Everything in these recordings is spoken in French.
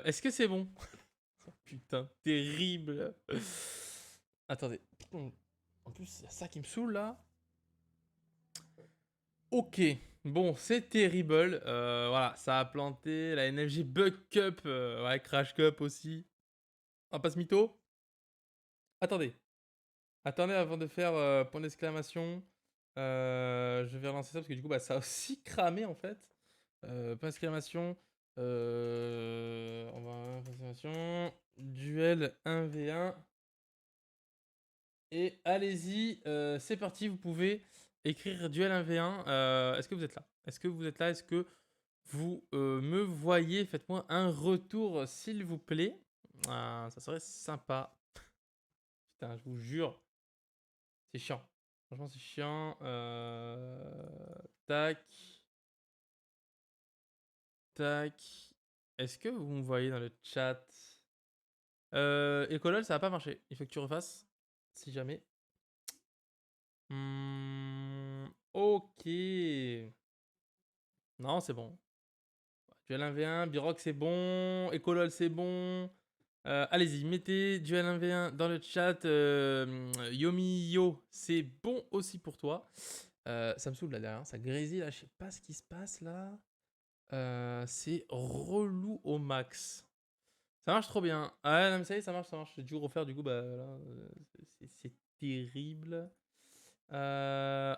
Est-ce que c'est bon? Oh, putain, terrible. Attendez. En plus, il y a ça qui me saoule là. Ok. Bon, c'est terrible. Voilà, ça a planté. La NFG Bug Cup. Ouais, Crash Cup aussi. Un passe mytho. Attendez. Attendez avant de faire point d'exclamation. Je vais relancer ça parce que du coup, bah, ça a aussi cramé en fait. Point d'exclamation. On va point d'exclamation. Duel 1v1. Et allez-y, c'est parti. Vous pouvez écrire duel 1v1. Est-ce que vous êtes là? Est-ce que vous êtes là? Est-ce que vous me voyez? Faites-moi un retour, s'il vous plaît. Ça serait sympa. Putain, je vous jure. C'est chiant. Franchement, c'est chiant. Tac. Tac. Est-ce que vous me voyez dans le chat? Ecolol, ça va pas marcher. Il faut que tu refasses. Si jamais. Ok. Non, c'est bon. Duel 1v1, Biroc c'est bon, Ecolol c'est bon. Allez-y, mettez Duel 1v1 dans le chat. Yomi Yo, c'est bon aussi pour toi. Ça me saoule là derrière, ça grésille là, je sais pas ce qui se passe là. C'est relou au max. Ça marche trop bien. Ah non mais ça y est, ça marche, ça marche. J'ai dû refaire du coup, bah là, c'est terrible.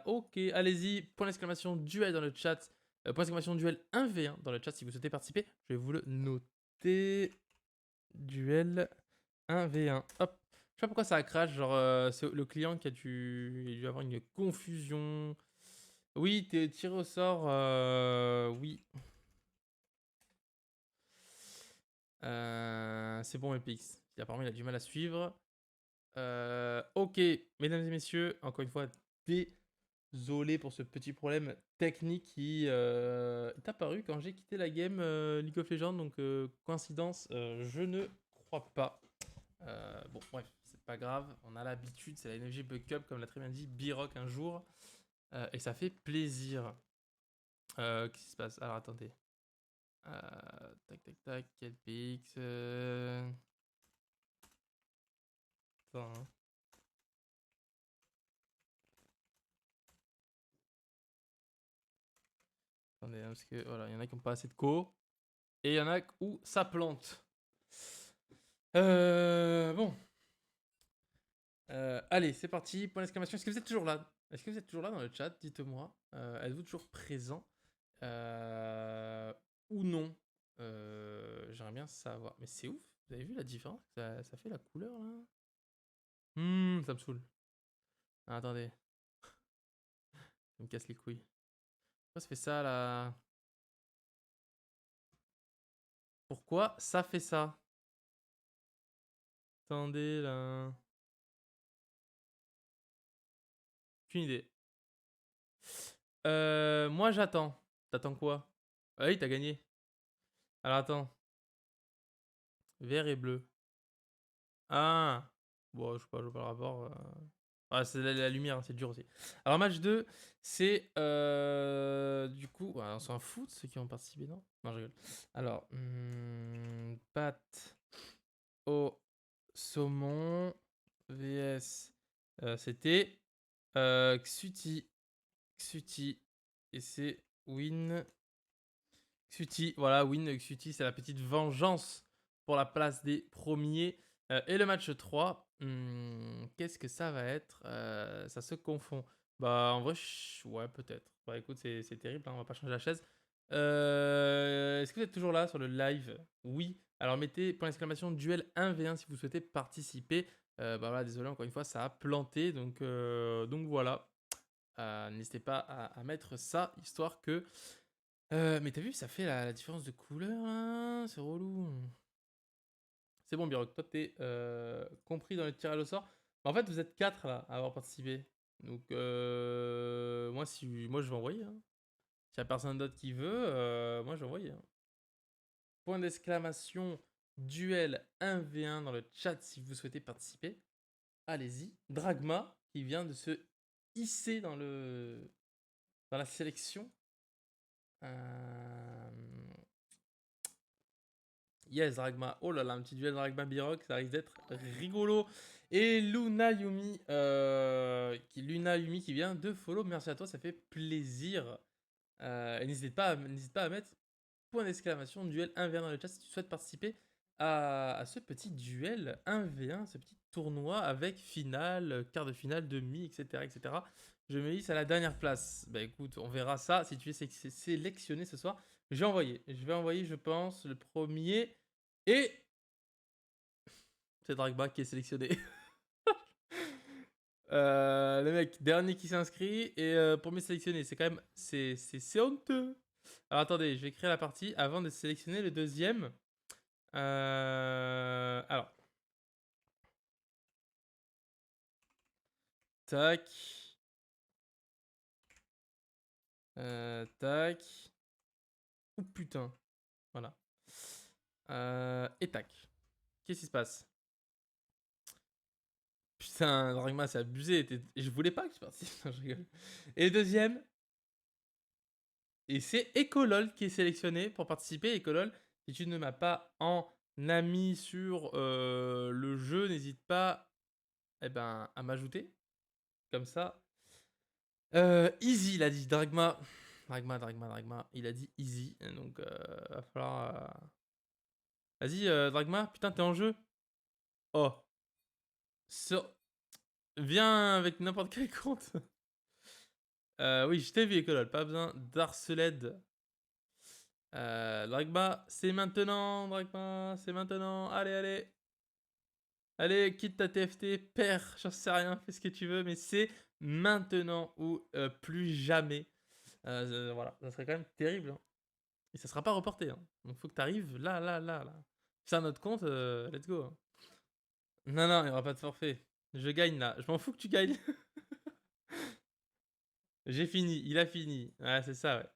Ok, allez-y, point d'exclamation duel dans le chat. Point d'exclamation duel 1v1 dans le chat si vous souhaitez participer. Je vais vous le noter. Duel 1v1. Hop. Je sais pas pourquoi ça a crash. Genre, c'est le client qui il a dû avoir une confusion. Oui, t'es tiré au sort. Oui. C'est bon, MPX. Apparemment, il a du mal à suivre. Ok, mesdames et messieurs, encore une fois, désolé pour ce petit problème technique qui est apparu quand j'ai quitté la game League of Legends. Donc, coïncidence, je ne crois pas. Bon, bref, c'est pas grave. On a l'habitude, c'est la NFG Bug Cup, comme l'a très bien dit Biroc un jour. Et ça fait plaisir. Qu'est-ce qui se passe? Alors, attendez. Tac, tac, tac. Quel PX Attends, hein. Attendez, hein, parce que voilà, il y en a qui n'ont pas assez de co. Et il y en a où ça plante. Bon. Allez, c'est parti. Point d'exclamation. Est-ce que vous êtes toujours là? Est-ce que vous êtes toujours là dans le chat? Dites-moi. Êtes-vous toujours présent ou non? J'aimerais bien savoir. Mais c'est ouf. Vous avez vu la différence que ça fait la couleur là? Ça me saoule. Ah, attendez. Ça me casse les couilles. Pourquoi ça fait ça là? Pourquoi ça fait ça? Attendez là. Aucune idée. Moi j'attends. T'attends quoi? Ah oui, t'as gagné. Alors attends. Vert et bleu. Ah. Bon, je vois pas le rapport. Ah, c'est la lumière, hein, c'est dur aussi. Alors match 2, c'est du coup, ouais, on s'en fout de ceux qui ont participé, non? Non, je rigole. Alors, pâte au saumon vs c'était Xuti. Xuti. Et c'est win Xuti, voilà, win Xuti, c'est la petite vengeance pour la place des premiers. Et le match 3, qu'est-ce que ça va être? Ça se confond. Bah, en vrai, ouais, peut-être. Bah, écoute, c'est terrible, hein, on va pas changer la chaise. Est-ce que vous êtes toujours là sur le live? Oui. Alors, mettez point d'exclamation duel 1v1 si vous souhaitez participer. Bah voilà, désolé, encore une fois, ça a planté. Donc voilà. N'hésitez pas à mettre ça, histoire que mais t'as vu, ça fait la différence de couleur, là? C'est relou. C'est bon, Biroc, toi, t'es compris dans le tirage au sort. En fait, vous êtes 4 là, à avoir participé. Donc, moi, je vais envoyer, hein. S'il y a personne d'autre qui veut, moi, je vais envoyer, hein. Point d'exclamation, duel 1v1 dans le chat si vous souhaitez participer. Allez-y. Dragma, qui vient de se hisser dans la sélection. Yes, Dragma. Oh là là, un petit duel Dragma Birok, ça risque d'être rigolo. Et Luna Yumi, qui vient de follow. Merci à toi, ça fait plaisir. Et n'hésite pas à mettre point d'exclamation duel 1v1 dans le chat si tu souhaites participer à ce petit duel 1v1, ce petit tournoi avec finale, quart de finale, demi, etc. etc. Je me hisse à la dernière place. Bah écoute, on verra ça si tu es sélectionné ce soir. Je vais envoyer, je pense, le premier. Et c'est Dragba qui est sélectionné. Le mec, dernier qui s'inscrit et premier sélectionné. C'est quand même. C'est honteux. Alors attendez, je vais créer la partie avant de sélectionner le deuxième. Alors. Tac. Tac. Oh putain. Voilà. Et tac. Qu'est-ce qui se passe? Putain, Dragma, c'est abusé. Je voulais pas que tu participes. Non, je rigole. Et le deuxième. Et c'est Ecolol qui est sélectionné pour participer. Ecolol, si tu ne m'as pas en ami sur le jeu, n'hésite pas à m'ajouter. Comme ça. Easy, il a dit. Dragma. Il a dit easy. Donc, va falloir. Vas-y, Dragma, putain, t'es en jeu. Oh. Sur... Viens avec n'importe quel compte. Oui, je t'ai vu, Ecolol. Pas besoin d'Arceled. Dragma, c'est maintenant. Dragma, c'est maintenant. Allez, allez. Allez, quitte ta TFT, perds, j'en sais rien, fais ce que tu veux, mais c'est maintenant ou plus jamais. Voilà, ça serait quand même terrible. Hein. Et ça sera pas reporté. Hein. Donc faut que tu arrives là. C'est à notre compte, let's go. Hein. Non, il n'y aura pas de forfait. Je gagne là. Je m'en fous que tu gagnes. J'ai fini, il a fini. Ouais, c'est ça, ouais.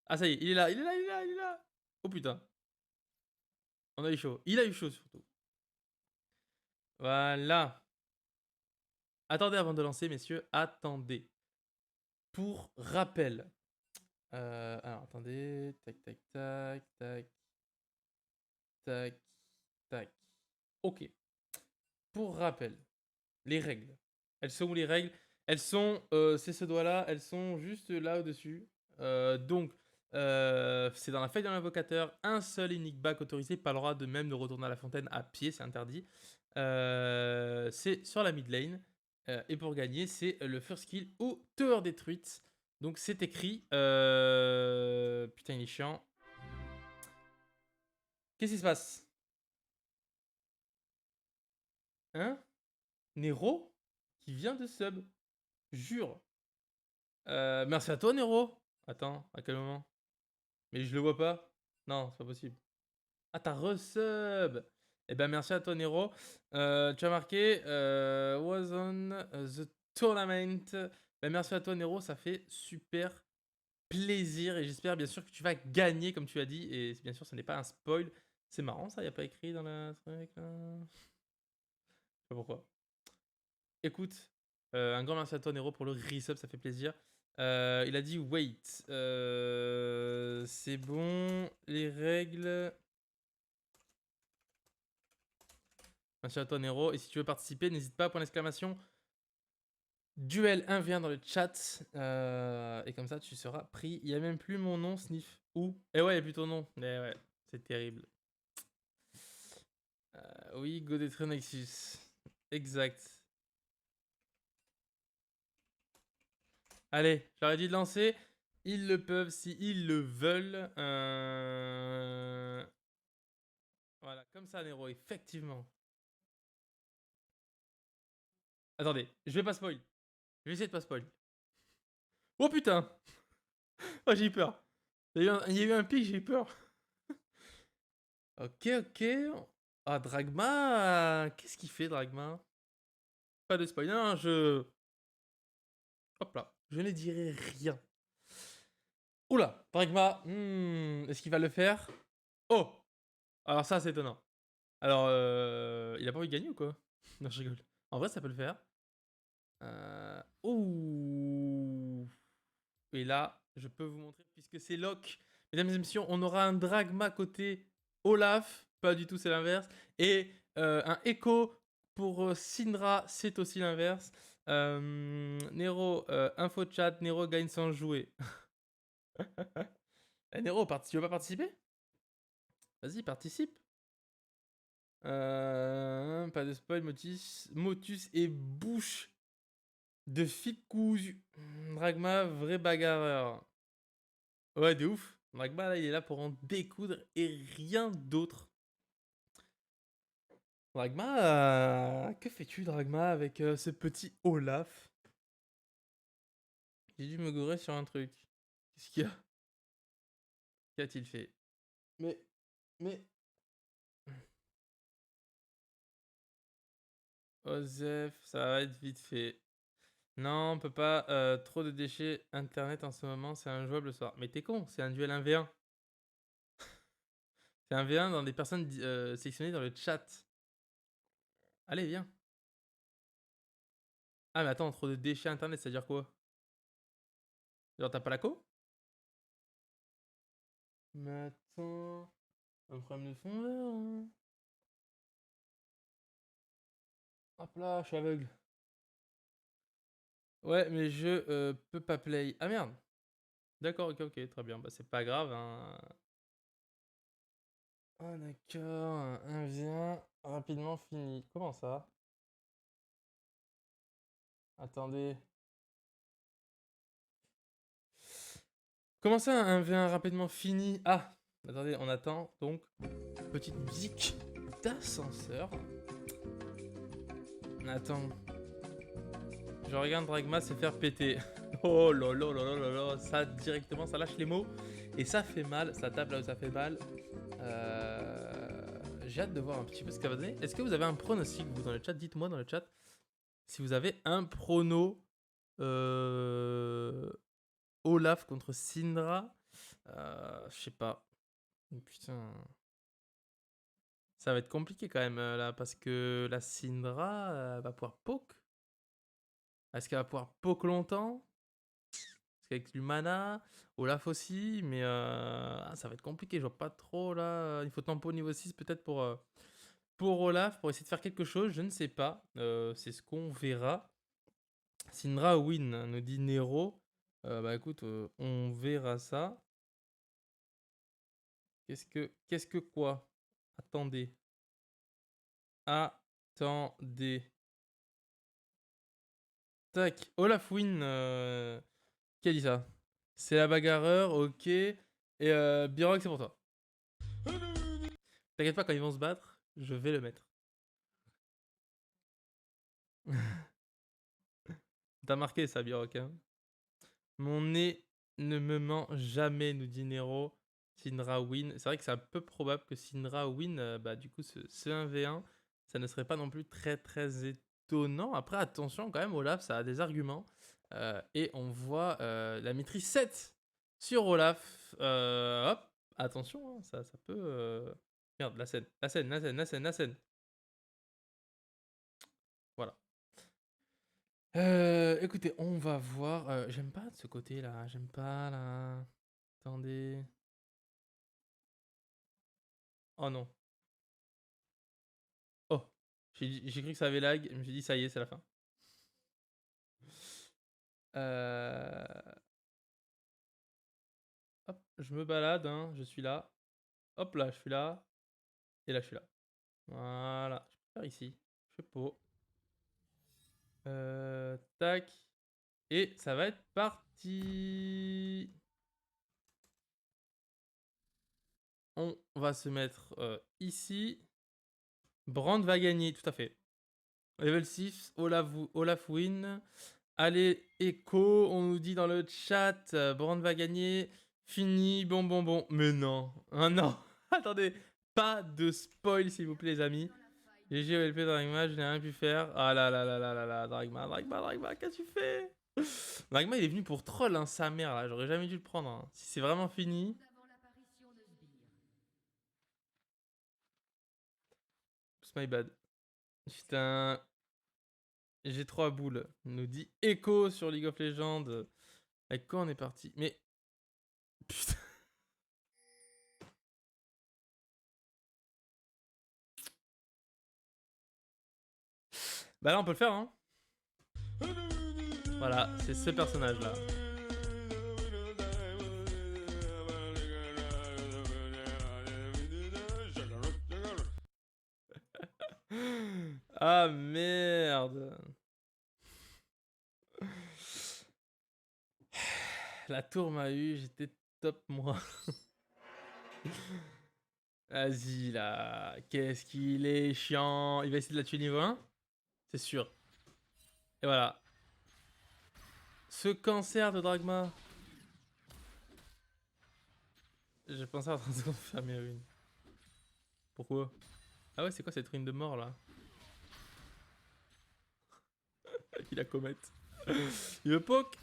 Ah, ça y est, il est là. Oh putain, on a eu chaud. Il a eu chaud surtout. Voilà. Attendez avant de lancer, messieurs, attendez. Pour rappel, alors attendez, tac. Ok. Pour rappel, les règles. Elles sont où les règles? Elles sont, c'est ce doigt-là, elles sont juste là au-dessus. Donc, c'est dans la feuille de l'invocateur, un seul unique bac autorisé, pas le droit de même de retourner à la fontaine à pied, c'est interdit. C'est sur la mid lane. Et pour gagner, c'est le first kill ou tour détruite. Donc c'est écrit. Putain, il est chiant. Qu'est-ce qui se passe? Hein? Nero? Qui vient de sub. Jure. Merci à toi, Nero. Attends, à quel moment? Mais je le vois pas. Non, c'est pas possible. Ah, t'as resub. Eh ben, merci à toi, Nero. Tu as marqué was on the tournament. Ben, merci à toi, Nero. Ça fait super plaisir et j'espère bien sûr que tu vas gagner, comme tu as dit. Et bien sûr, ce n'est pas un spoil. C'est marrant, ça. Il n'y a pas écrit dans la truc là. Je sais pas pourquoi. Écoute, un grand merci à toi, Nero, pour le resub. Ça fait plaisir. Il a dit wait. C'est bon. Les règles. Merci à toi, Nero. Et si tu veux participer, n'hésite pas, point d'exclamation. Duel 1v1 dans le chat. Et comme ça, tu seras pris. Il n'y a même plus mon nom, Sniff. Où? Eh ouais, il n'y a plus ton nom. Eh ouais, c'est terrible. Oui, Go détruire Nexus. Exact. Allez, j'aurais dit de lancer. Ils le peuvent si ils le veulent. Voilà, comme ça, Nero, effectivement. Attendez, je vais pas spoil. Je vais essayer de pas spoil. Oh putain! Oh, j'ai eu peur. Il y a eu un pic, j'ai eu peur. Ok. Ah, Dragma. Qu'est-ce qu'il fait, Dragma? Pas de spoil. Non, je. Hop là. Je ne dirai rien. Oula, Dragma. Est-ce qu'il va le faire? Oh! Alors, ça, c'est étonnant. Alors, il a pas envie de gagner ou quoi? Non, je rigole. En vrai, ça peut le faire. Ouh. Et là, je peux vous montrer, puisque c'est lock. Mesdames et messieurs, on aura un Dragma côté Olaf, pas du tout, c'est l'inverse. Et un Echo pour Syndra, c'est aussi l'inverse. Nero, info chat, Nero gagne sans jouer. Nero, tu veux pas participer? Vas-y, participe. Pas de spoil, Motus et bouche de ficouze. Dragma, vrai bagarreur. Ouais, de ouf. Dragma, là, il est là pour en découdre et rien d'autre. Dragma, que fais-tu, Dragma, avec ce petit Olaf? J'ai dû me gourer sur un truc. Qu'est-ce qu'il y a? Qu'a-t-il fait? Mais... Osef, ça va être vite fait. Non, on peut pas. Trop de déchets internet en ce moment, c'est injouable le soir. Mais t'es con, c'est un duel 1v1. C'est un V1 dans des personnes sélectionnées dans le chat. Allez, viens. Ah, mais attends, trop de déchets internet, ça veut dire quoi? Genre, t'as pas la co? Mais attends. Un problème de fond vert, hein. Hop là, je suis aveugle. Ouais, mais je peux pas play. Ah merde. D'accord, ok, très bien. Bah, c'est pas grave, hein. Ah, d'accord. Un vient rapidement fini. Comment ça? Attendez. Comment ça, un V1 rapidement fini? Ah, attendez, on attend donc. Petite musique d'ascenseur. Attends. Je regarde Dragma se faire péter. Oh là là là là là là. Ça directement, ça lâche les mots. Et ça fait mal, ça tape là où ça fait mal. J'ai hâte de voir un petit peu ce qu'elle va donner. Est-ce que vous avez un pronostic, vous, dans le chat? Dites-moi dans le chat si vous avez un prono Olaf contre Syndra. Je sais pas. Putain. Ça va être compliqué quand même là, parce que la Syndra va pouvoir poke. Est-ce qu'elle va pouvoir poke longtemps? Parce qu'avec du mana, Olaf aussi, mais ça va être compliqué. Je vois pas trop là. Il faut tempo niveau 6 peut-être pour Olaf, pour essayer de faire quelque chose. Je ne sais pas. C'est ce qu'on verra. Syndra win, nous dit Nero. Bah écoute, on verra ça. Qu'est-ce que quoi? Attendez. Attendez. Tac. Olaf win. Qui a dit ça? C'est la bagarreur, ok. Et Birok, c'est pour toi. T'inquiète pas, quand ils vont se battre, je vais le mettre. T'as marqué ça, Birok, hein. Mon nez ne me ment jamais, nous dit Nero. Syndra win. C'est vrai que c'est un peu probable que Syndra win. Bah, du coup, ce 1v1, ça ne serait pas non plus très très étonnant. Après, attention quand même, Olaf, ça a des arguments. Et on voit la maîtrise 7 sur Olaf. Hop, attention, hein, ça peut. Merde, la scène, la scène, la scène, la scène, la scène. Voilà. Écoutez, on va voir. J'aime pas de ce côté-là. J'aime pas là. Attendez. Oh non. Oh. J'ai cru que ça avait lag. Je me suis dit, ça y est, c'est la fin. Hop, je me balade, hein. Je suis là. Hop là, je suis là. Et là, je suis là. Voilà. Je peux faire ici. Je peux. Tac. Et ça va être parti. On va se mettre ici. Brand va gagner, tout à fait. Level 6, Olaf win. Allez, Echo, on nous dit dans le chat, Brand va gagner. Fini, bon. Mais non, ah non, attendez, pas de spoil s'il vous plaît les amis. GG OLP Dragma, je n'ai rien pu faire. Ah là là là là là là, Dragma, qu'as-tu fait? Dragma il est venu pour troll, hein, sa mère là, j'aurais jamais dû le prendre. Hein. Si c'est vraiment fini. It's my bad. Putain, j'ai 3 boules. Nous dit Echo sur League of Legends. Avec quoi on est parti? Mais. Putain. Bah là, on peut le faire, hein. Voilà, c'est ce personnage-là. Ah merde. La tour m'a eu, j'étais top moi. Vas-y là, qu'est-ce qu'il est chiant. Il va essayer de la tuer niveau 1. C'est sûr. Et voilà. Ce cancer de Dragma. Je pensais en train de faire mes ruines. Pourquoi? Ah ouais, c'est quoi cette ruine de mort là? Il a comète. Il veut poke.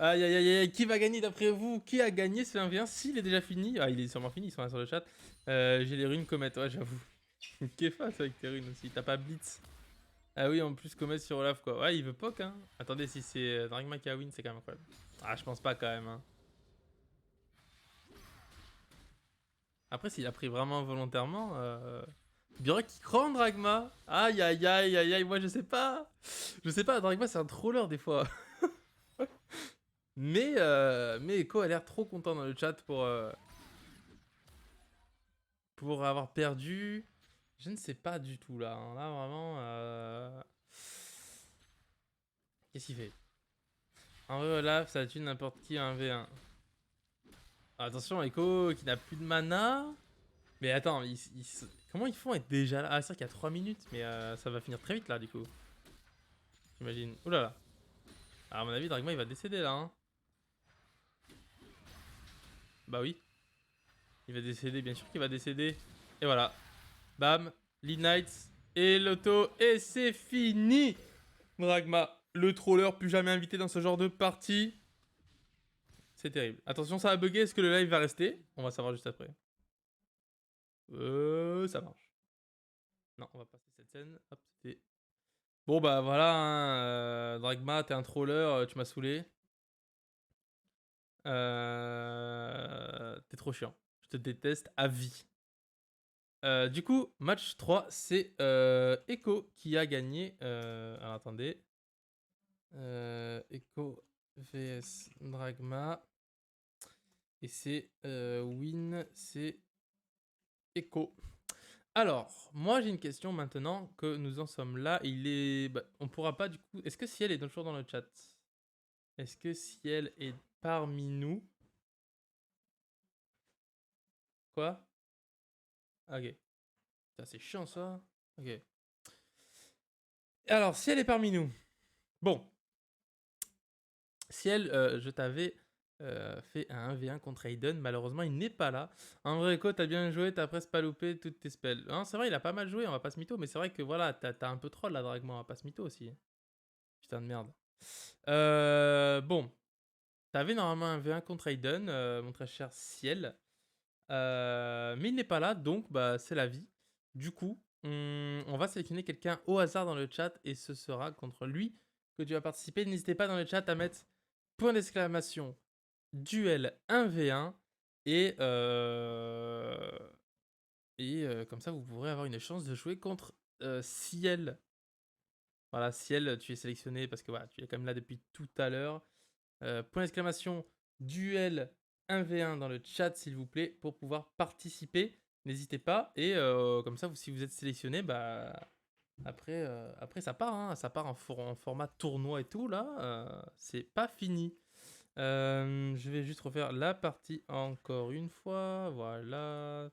Aïe aïe aïe aïe, qui va gagner d'après vous? Qui a gagné ce 1v1? S'il est déjà fini. Ah, il est sûrement fini, ils sont là sur le chat. J'ai les runes comète, ouais, j'avoue. Qu'est face avec tes runes aussi, t'as pas blitz. Ah oui, en plus comète sur Olaf quoi. Ouais, il veut poke hein. Attendez, si c'est Dragma qui a win, c'est quand même incroyable. Ah, je pense pas quand même hein. Après, s'il a pris vraiment volontairement. Bien qui crame Dragma. Aïe aïe aïe aïe aïe, moi je sais pas. Je sais pas, Dragma c'est un troller des fois. Mais Echo a l'air trop content dans le chat pour avoir perdu. Je ne sais pas du tout là. Hein. Là vraiment. Qu'est-ce qu'il fait? En vrai, Olaf, ça tue n'importe qui un V1. Attention, Echo qui n'a plus de mana. Mais attends, comment ils font être déjà là? Ah, c'est vrai qu'il y a 3 minutes, mais ça va finir très vite là du coup. J'imagine. Ouh là là. Alors, à mon avis, Dragma il va décéder là. Hein. Bah oui. Il va décéder, bien sûr qu'il va décéder. Et voilà. Bam. Lead Knights. Et l'auto. Et c'est fini. Dragma. Le troller, plus jamais invité dans ce genre de partie. C'est terrible. Attention, ça va bugger. Est-ce que le live va rester? On va savoir juste après. Ça marche. Non, on va passer cette scène. Hop, c'était. Bon, bah voilà. Hein, Dragma, t'es un troller. Tu m'as saoulé. T'es trop chiant. Je te déteste à vie. Du coup, match 3, c'est Echo qui a gagné. Alors attendez. Echo vs Dragma. Et c'est win, c'est Echo. Alors, moi j'ai une question maintenant que nous en sommes là. Il est. Bah, on pourra pas du coup. Est-ce que Ciel est toujours dans le chat? Est-ce que Ciel est parmi nous? Quoi? Ok. C'est chiant ça. Ok. Alors, Ciel est parmi nous. Bon. Ciel, je t'avais fait un 1v1 contre Aiden. Malheureusement, il n'est pas là. En vrai, Echo, t'as bien joué, t'as presque pas loupé toutes tes spells. Hein, c'est vrai, il a pas mal joué, on va pas se mytho. Mais c'est vrai que voilà, t'as un peu troll là, Dragma, on va pas se mytho aussi. Putain de merde. Bon. T'avais normalement un V1 contre Aiden, mon très cher Ciel. Mais il n'est pas là, donc bah, c'est la vie. Du coup, on va sélectionner quelqu'un au hasard dans le chat et ce sera contre lui que tu vas participer. N'hésitez pas dans le chat à mettre point d'exclamation duel 1v1 et comme ça vous pourrez avoir une chance de jouer contre Ciel. Voilà, Ciel, tu es sélectionné parce que voilà, tu es quand même là depuis tout à l'heure. Point d'exclamation duel 1v1 dans le chat s'il vous plaît pour pouvoir participer. N'hésitez pas et comme ça si vous êtes sélectionné, bah après ça part, hein, ça part en format tournoi et tout là, c'est pas fini. Je vais juste refaire la partie encore une fois. Voilà.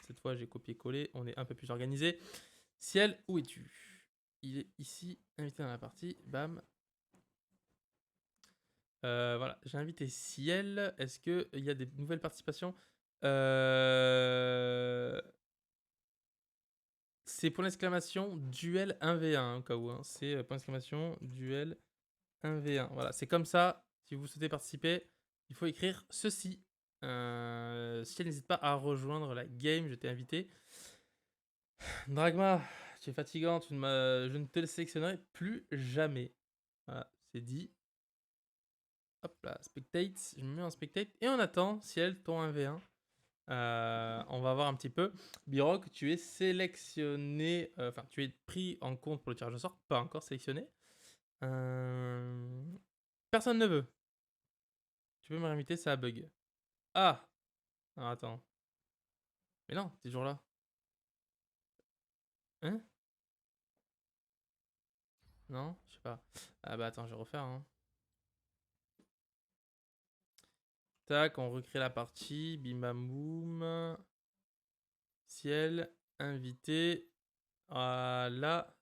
Cette fois, j'ai copié-collé. On est un peu plus organisé. Ciel, où es-tu? Il est ici, invité dans la partie. Bam. Voilà, j'ai invité Ciel. Est-ce qu'il y a des nouvelles participations? C'est pour l'exclamation duel 1v1 au cas où. Hein. C'est pour l'exclamation duel 1v1. Voilà, c'est comme ça. Si vous souhaitez participer, il faut écrire ceci. Si elle n'hésite pas à rejoindre la game, je t'ai invité. Dragma, tu es fatigant, je ne te sélectionnerai plus jamais. Voilà, c'est dit. Hop là, spectate, je me mets en spectate et on attend Ciel, ton 1v1. On va voir un petit peu. Biroc, tu es sélectionné, enfin, tu es pris en compte pour le tirage au sort, pas encore sélectionné. Personne ne veut. Tu peux me réinviter, ça a bug. Ah! Alors, attends. Mais non, t'es toujours là. Hein? Non? Je sais pas. Ah bah attends, je vais refaire. Hein. Tac, on recrée la partie. Bim bam boum. Ciel. Invité. Voilà.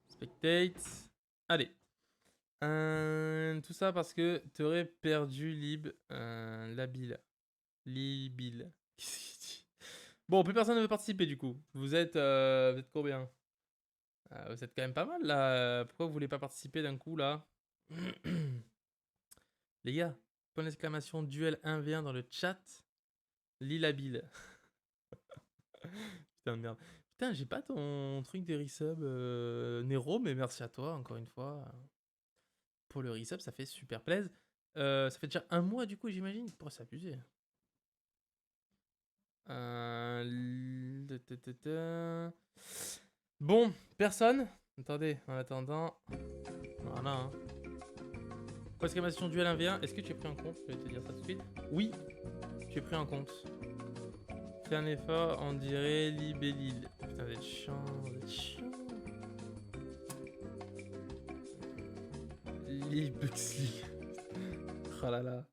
Spectate. Allez. Tout ça parce que t'aurais perdu Lib. Labil. Libil. Qu'est-ce qu'il dit? Bon, plus personne ne veut participer du coup. Vous êtes combien? Vous êtes quand même pas mal là. Pourquoi vous voulez pas participer d'un coup là? Les gars, point d'exclamation duel 1v1 dans le chat. Lilabil. Putain de merde. Putain, j'ai pas ton truc de resub Nero, mais merci à toi encore une fois. Pour le resub, ça fait super plaisir. Ça fait déjà un mois du coup, j'imagine. Pourquoi c'est abusé? Bon, personne. Attendez, en attendant. Voilà. Hein. Point d'exclamation duel 1v1. Est-ce que tu es pris en compte? Je vais te dire ça tout de suite. Oui, tu es pris en compte. Fais un effort, on dirait libellule. Putain, vous êtes chiant, vous êtes chiant. Libuxley. Oh là là.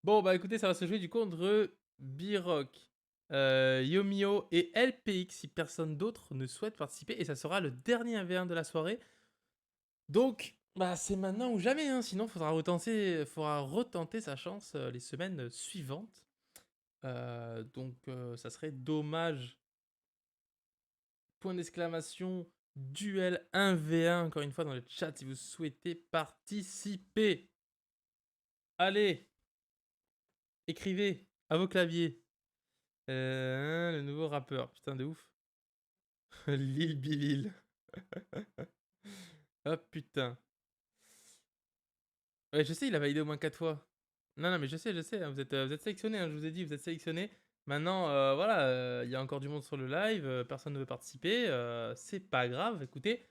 Bon, bah écoutez, ça va se jouer du coup entre Biroc, Yomio et LPX si personne d'autre ne souhaite participer. Et ça sera le dernier 1v1 de la soirée. Donc, bah c'est maintenant ou jamais. Hein. Sinon, il faudra retenter sa chance les semaines suivantes. Donc, ça serait dommage. Point d'exclamation, duel 1v1, encore une fois dans le chat si vous souhaitez participer. Allez, écrivez à vos claviers. Le nouveau rappeur, putain de ouf. Lil Bilil. Oh putain. Ouais, je sais, il a validé au moins 4 fois. Non, non, mais je sais, hein, vous êtes sélectionné, hein, je vous ai dit, vous êtes sélectionné. Maintenant, voilà, il y a encore du monde sur le live, personne ne veut participer, c'est pas grave, écoutez.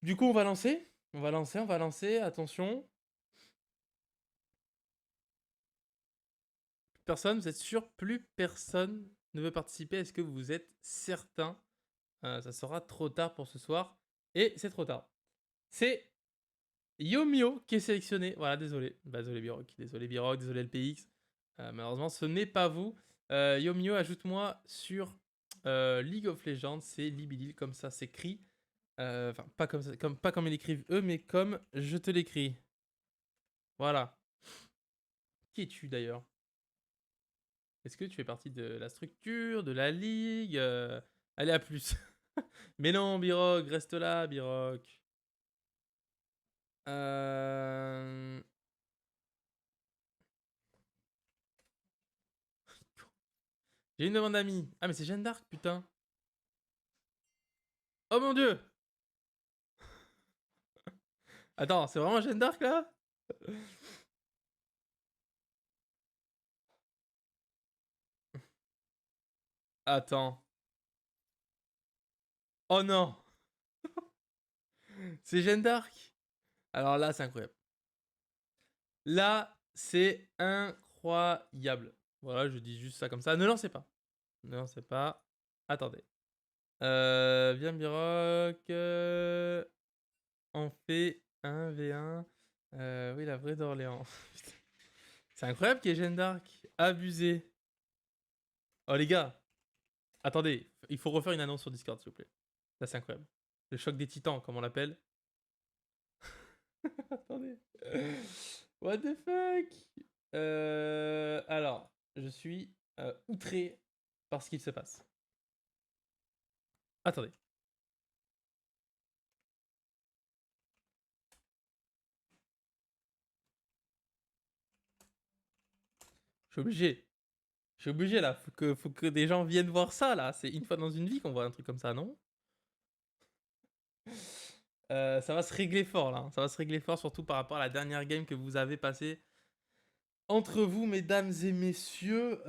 Du coup, on va lancer, attention. Personne, vous êtes sûr? Plus personne ne veut participer. Est-ce que vous êtes certain? Ça sera trop tard pour ce soir. Et c'est trop tard. C'est Yomio qui est sélectionné. Voilà, désolé. Bah, désolé Biroc. Désolé Biroc, désolé LPX. Malheureusement, ce n'est pas vous. Yomio, ajoute-moi sur League of Legends. C'est Libidil, comme ça s'écrit. Enfin, pas comme, pas comme ils l'écrivent eux, mais comme je te l'écris. Voilà. Qui es-tu d'ailleurs? Est-ce que tu fais partie de la structure, de la ligue Allez, à plus. Mais non, Biroc, reste là, Biroc. Euh... J'ai une demande d'amis. Ah, mais c'est Jeanne d'Arc, putain. Oh mon dieu. Attends, c'est vraiment Jeanne d'Arc là? Attends. Oh non. C'est Jeanne d'Arc. Alors là, c'est incroyable. Là, c'est incroyable. Voilà, je dis juste ça comme ça. Ne lancez pas. Ne lancez pas. Attendez. Viens, Biroc. On fait 1v1. Oui, la vraie d'Orléans. C'est incroyable qu'il y ait Jeanne d'Arc. Abusé. Oh, les gars. Attendez. Il faut refaire une annonce sur Discord, s'il vous plaît. Là, c'est incroyable. Le choc des titans, comme on l'appelle. Attendez. What the fuck? Alors, je suis outré par ce qu'il se passe. Attendez. Je suis obligé. Je suis obligé là. Faut que des gens viennent voir ça là. C'est une fois dans une vie qu'on voit un truc comme ça, non? Ça va se régler fort là. Ça va se régler fort, surtout par rapport à la dernière game que vous avez passée. Entre vous, mesdames et messieurs,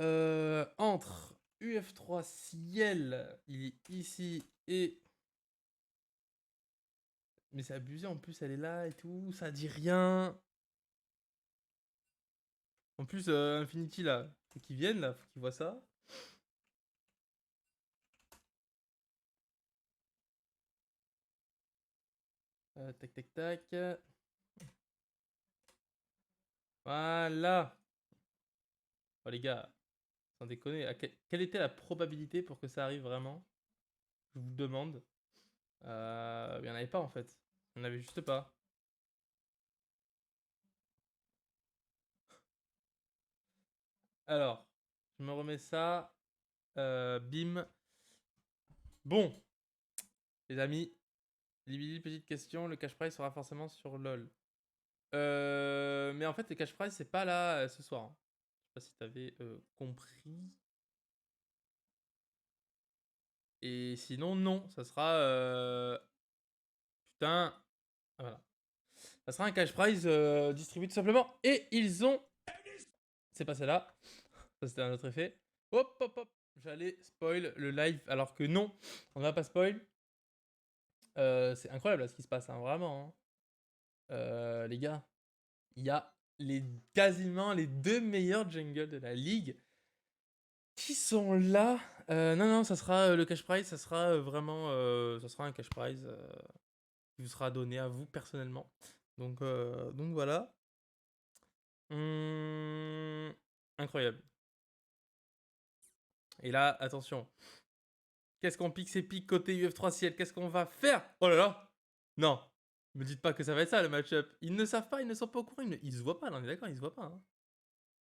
entre UF3 Ciel, il est ici, et... Mais c'est abusé, en plus, elle est là et tout, ça dit rien. En plus, Infinity, là, faut qu'ils viennent, là, faut qu'ils voient ça. Tac, tac, tac. Voilà. Oh, les gars, sans déconner, quelle était la probabilité pour que ça arrive vraiment? Je vous le demande. Il n'y en avait pas, en fait. Il n'y en avait juste pas. Alors, je me remets ça. Bim. Bon, les amis, petite question, le cash prize sera forcément sur LoL. Mais en fait, le cash prize, c'est pas là ce soir, hein. Je sais pas si t'avais compris. Et sinon, non, ça sera... Putain, voilà. Ça sera un cash prize distribué tout simplement. Et ils ont... C'est pas celle-là. Ça, c'était un autre effet. Hop, hop, hop. J'allais spoil le live, alors que non, on ne va pas spoil. C'est incroyable là, ce qui se passe, hein, vraiment, hein. Les gars, il y a quasiment les deux meilleurs jungles de la ligue qui sont là. Non, non, ça sera le cash prize, ça sera vraiment, ça sera un cash prize qui vous sera donné à vous personnellement. Donc voilà. Incroyable. Et là, attention. Qu'est-ce qu'on pique ces pics côté UF3 Ciel? Qu'est-ce qu'on va faire? Oh là là! Non! Me dites pas que ça va être ça le match-up. Ils ne savent pas, ils ne sont pas au courant, ils se voient pas, là, on est d'accord, ils se voient pas, hein.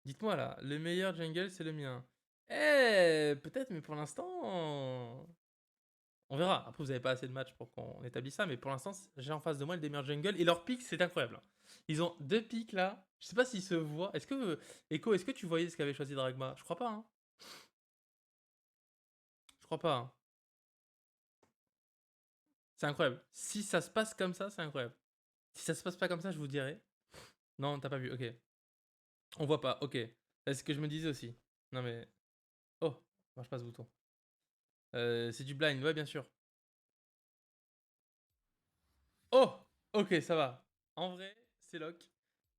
Dites-moi là, le meilleur jungle c'est le mien. Eh, peut-être, mais pour l'instant, on verra. Après, vous avez pas assez de matchs pour qu'on établisse ça, mais pour l'instant, j'ai en face de moi les deux meilleurs jungles et leurs pics, c'est incroyable. Ils ont deux pics là. Je sais pas s'ils se voient. Est-ce que, Echo, est-ce que tu voyais ce qu'avait choisi Dragma? Je crois pas, hein. Je crois pas, hein. C'est incroyable. Si ça se passe comme ça, c'est incroyable. Si ça se passe pas comme ça, je vous dirai. Non, t'as pas vu, ok. On voit pas, ok. C'est ce que je me disais aussi. Non mais... Oh, marche pas ce bouton. C'est du blind, ouais, bien sûr. Oh, ok, ça va. En vrai, c'est lock.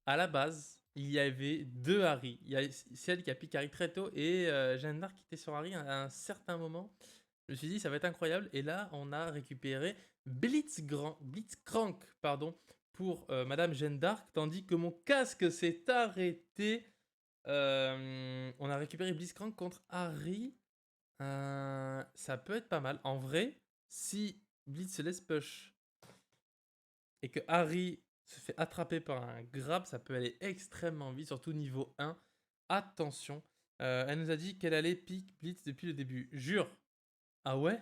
À la base, il y avait deux Harry. Il y a celle qui a piqué Harry très tôt et Jeanne d'Arc qui était sur Harry à un certain moment. Je me suis dit, ça va être incroyable. Et là, on a récupéré Blitzcrank pardon, pour Madame Jeanne d'Arc, tandis que mon casque s'est arrêté. On a récupéré Blitzcrank contre Harry. Ça peut être pas mal. En vrai, si Blitz se laisse push et que Harry se fait attraper par un grab, ça peut aller extrêmement vite, surtout niveau 1. Attention. Elle nous a dit qu'elle allait pick Blitz depuis le début. Jure. Ah ouais?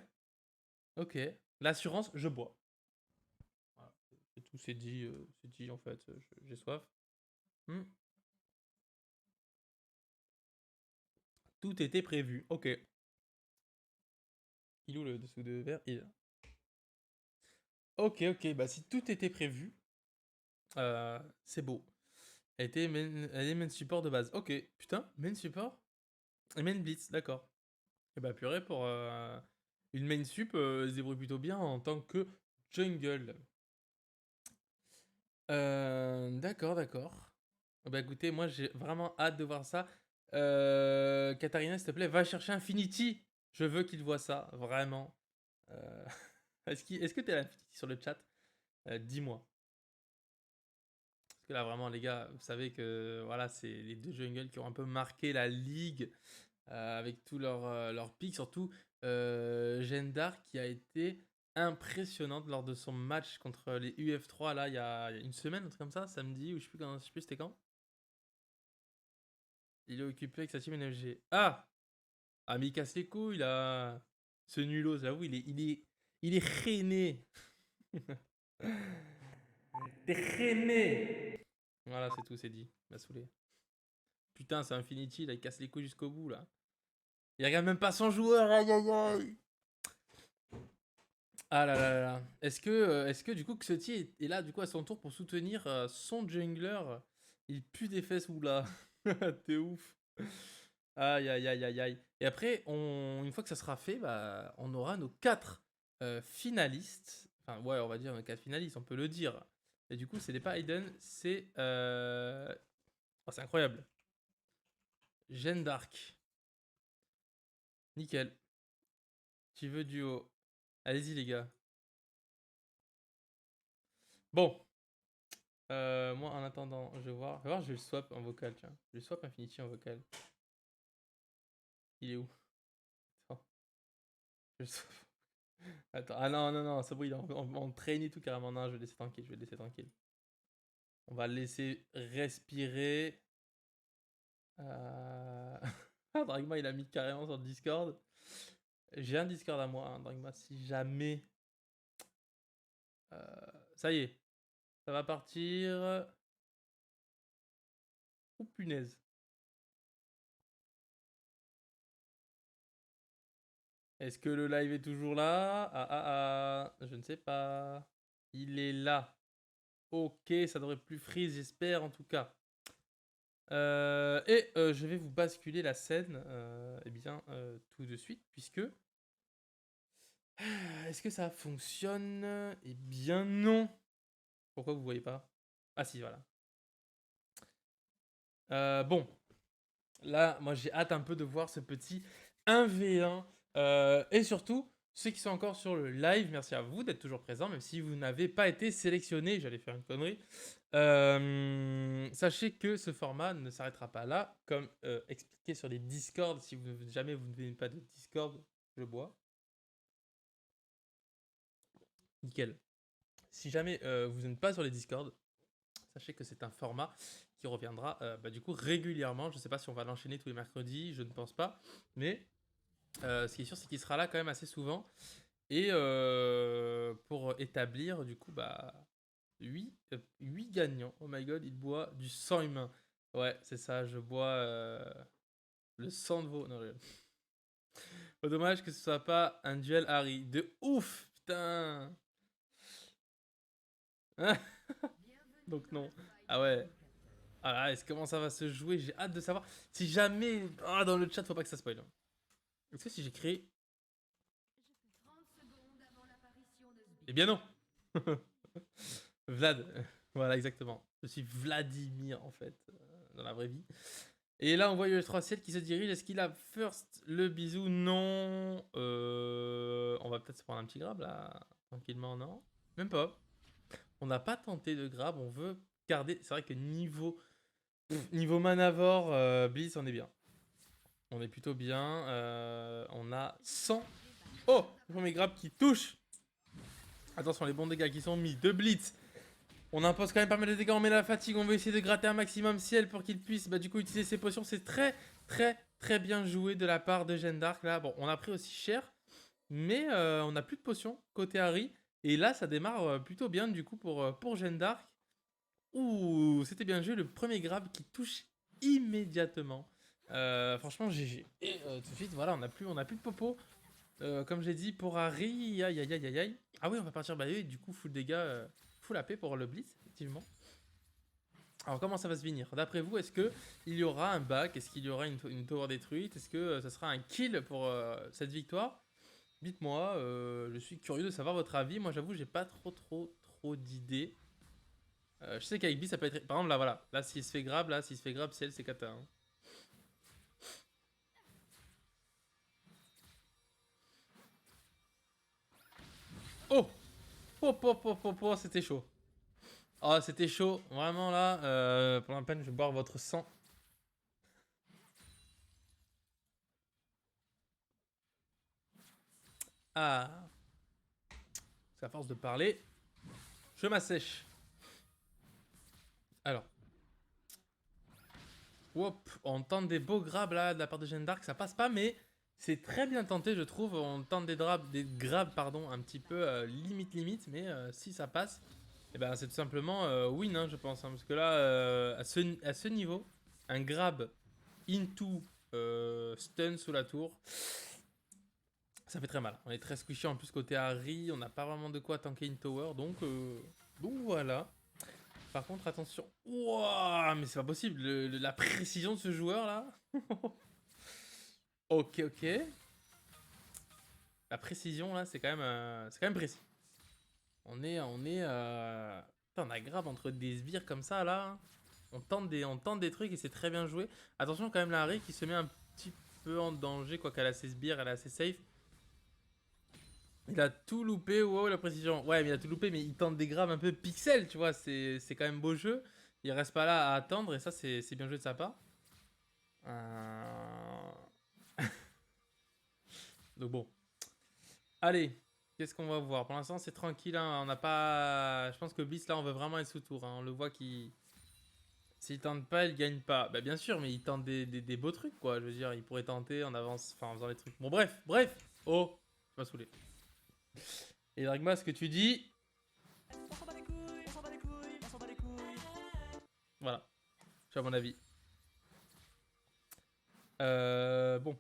Ok. L'assurance, je bois. Voilà. C'est tout, c'est dit en fait. J'ai soif. Hmm. Tout était prévu. Ok. Il est où le dessous de verre? Il est là. Ok, ok. Bah si tout était prévu, c'est beau. Elle est main support de base. Ok, putain, main support et main blitz, d'accord. Et bah purée, pour une main sup, elle se débrouille plutôt bien en tant que jungle. D'accord, d'accord. Bah écoutez, moi j'ai vraiment hâte de voir ça. Katarina, s'il te plaît, va chercher Infinity. Je veux qu'il voit ça, vraiment. Euh, est-ce que t'es là, Infinity, sur le chat? Dis-moi. Parce que là, vraiment, les gars, vous savez que voilà, c'est les deux jungles qui ont un peu marqué la ligue avec tous leurs pics. Surtout, Jeanne d'Arc qui a été impressionnante lors de son match contre les UF3 là, il y a une semaine, un truc comme ça, samedi, ou je sais plus c'était quand. Il est occupé avec sa team NFG. Ah! Ah, mais il casse les couilles là! Ce nulot, j'avoue, il est rené. T'es rené! Voilà, c'est tout, c'est dit. Il m'a saoulé. Putain, c'est Infinity, là, il casse les couilles jusqu'au bout, là. Il regarde même pas son joueur, aïe aïe aïe! Ah là là là là. Est-ce que du coup, Xuti est là, du coup, à son tour pour soutenir son jungler? Il pue des fesses, ou là. T'es ouf. Aïe, aïe, aïe, aïe, aïe. Et après, une fois que ça sera fait, bah, on aura nos 4 finalistes. Enfin, ouais, on va dire nos 4 finalistes, on peut le dire. Et du coup, ce n'est pas Aiden, c'est... oh, c'est incroyable. Jeanne d'Arc. Nickel. Qui veut duo. Allez-y, les gars. Bon. Moi, en attendant, je vais le swap en vocal, tiens. Je vais le swap Infinity en vocal. Il est où? Attends. Je le swap. Attends. Ah non, non, non, ça brille en train et tout carrément. Non, je vais le laisser tranquille, je vais le laisser tranquille. On va le laisser respirer. Dragma, il a mis carrément sur le Discord. J'ai un Discord à moi, hein, Dragma, si jamais... ça y est, ça va partir. Oh punaise. Est-ce que le live est toujours là? Je ne sais pas. Il est là. Ok, ça devrait plus freeze, j'espère en tout cas. Je vais vous basculer la scène eh bien, tout de suite, puisque... Est-ce que ça fonctionne? Eh bien non. Pourquoi vous voyez pas? Ah si, voilà. Bon, là, moi j'ai hâte un peu de voir ce petit 1v1. Et surtout, ceux qui sont encore sur le live, merci à vous d'être toujours présents, même si vous n'avez pas été sélectionné, j'allais faire une connerie. Sachez que ce format ne s'arrêtera pas là, comme expliqué sur les Discord. Si jamais vous ne venez pas de Discord, je bois. Nickel. Si jamais vous n'êtes pas sur les Discord, sachez que c'est un format qui reviendra du coup régulièrement. Je ne sais pas si on va l'enchaîner tous les mercredis, je ne pense pas. Mais ce qui est sûr, c'est qu'il sera là quand même assez souvent. Et pour établir du coup 8 gagnants. Oh my god, il boit du sang humain. Ouais, c'est ça, je bois le sang de veau. Non, dommage que ce soit pas un duel Harry. De ouf, putain. Donc non. Ah ouais. Ah là, comment ça va se jouer? J'ai hâte de savoir. Si jamais... Ah, dans le chat, faut pas que ça spoil. Est-ce que si j'ai créé... Eh bien non. Vlad. Voilà, exactement. Je suis Vladimir, en fait, dans la vraie vie. Et là, on voit le 3 ciel qui se dirige. Est-ce qu'il a first le bisou? Non. On va peut-être se prendre un petit grab, là. Tranquillement, non. Même pas. On n'a pas tenté de grab. On veut garder... C'est vrai que niveau manavore, Blitz, on est bien. On est plutôt bien. On a 100. Oh, le premier grab qui touche. Attention, les bons dégâts qui sont mis. 2 Blitz. On impose quand même pas mal de dégâts, on met la fatigue, on veut essayer de gratter un maximum ciel pour qu'il puisse du coup utiliser ses potions. C'est très très très bien joué de la part de Jeanne d'Arc là. Bon, on a pris aussi cher, mais on n'a plus de potions côté Harry. Et là, ça démarre plutôt bien du coup pour Jeanne d'Arc. Ouh, c'était bien joué, le premier grab qui touche immédiatement. Franchement, GG. Et tout de suite, voilà, on a plus de popo. Comme j'ai dit, pour Harry, aïe aïe aïe aïe aïe. Ah oui, on va partir oui, du coup, full dégâts, full AP pour le Blitz, effectivement. Alors, comment ça va se finir? D'après vous, est-ce qu'il y aura un back? Est-ce qu'il y aura une tower détruite? Est-ce que ça sera un kill pour cette victoire? Dites-moi, je suis curieux de savoir votre avis. Moi, j'avoue, j'ai pas trop d'idées. Je sais qu'avec B, ça peut être... Par exemple, là, voilà. Là, s'il se fait grab, ciel, c'est kata. Hein. Oh! Oh, c'était chaud. Oh, c'était chaud. Vraiment, là, pour la peine, je vais boire votre sang. Ah. C'est à force de parler, je m'assèche. Alors. Hop, on tente des beaux grabs là de la part de Jeanne d'Arc, ça passe pas, mais c'est très bien tenté, je trouve. On tente des grabs, pardon, un petit peu limite, mais si ça passe, eh ben, c'est tout simplement win, hein, je pense. Hein, parce que là, à ce niveau, un grab into stun sous la tour, ça fait très mal. On est très squishy en plus côté Harry, on n'a pas vraiment de quoi tanker une tower, donc voilà. Par contre, attention. Wouah, mais c'est pas possible. La précision de ce joueur là. Ok, ok. La précision là, c'est quand même précis. Putain, on a grave entre des sbires comme ça là. On tente des trucs et c'est très bien joué. Attention quand même la Harry qui se met un petit peu en danger, quoi qu'elle a ses sbires, elle est assez safe. Il a tout loupé, wow la précision. Ouais mais il a tout loupé mais il tente des graves un peu pixels, tu vois, c'est quand même beau jeu. Il reste pas là à attendre et ça c'est bien joué de sa part. Donc bon. Allez, qu'est-ce qu'on va voir? Pour l'instant c'est tranquille, hein. On n'a pas... Je pense que Bliss là on veut vraiment être sous tour, hein. On le voit qu'il... S'il tente pas, il gagne pas. Bah bien sûr, mais il tente des beaux trucs, quoi. Je veux dire, il pourrait tenter en avance, enfin en faisant les trucs. Bon bref, bref. Oh, je m'as saoulé. Et Dragma, ce que tu dis... On s'en bat les couilles, on s'en bat les couilles, on s'en bat les couilles. Voilà, c'est à mon avis. Bon.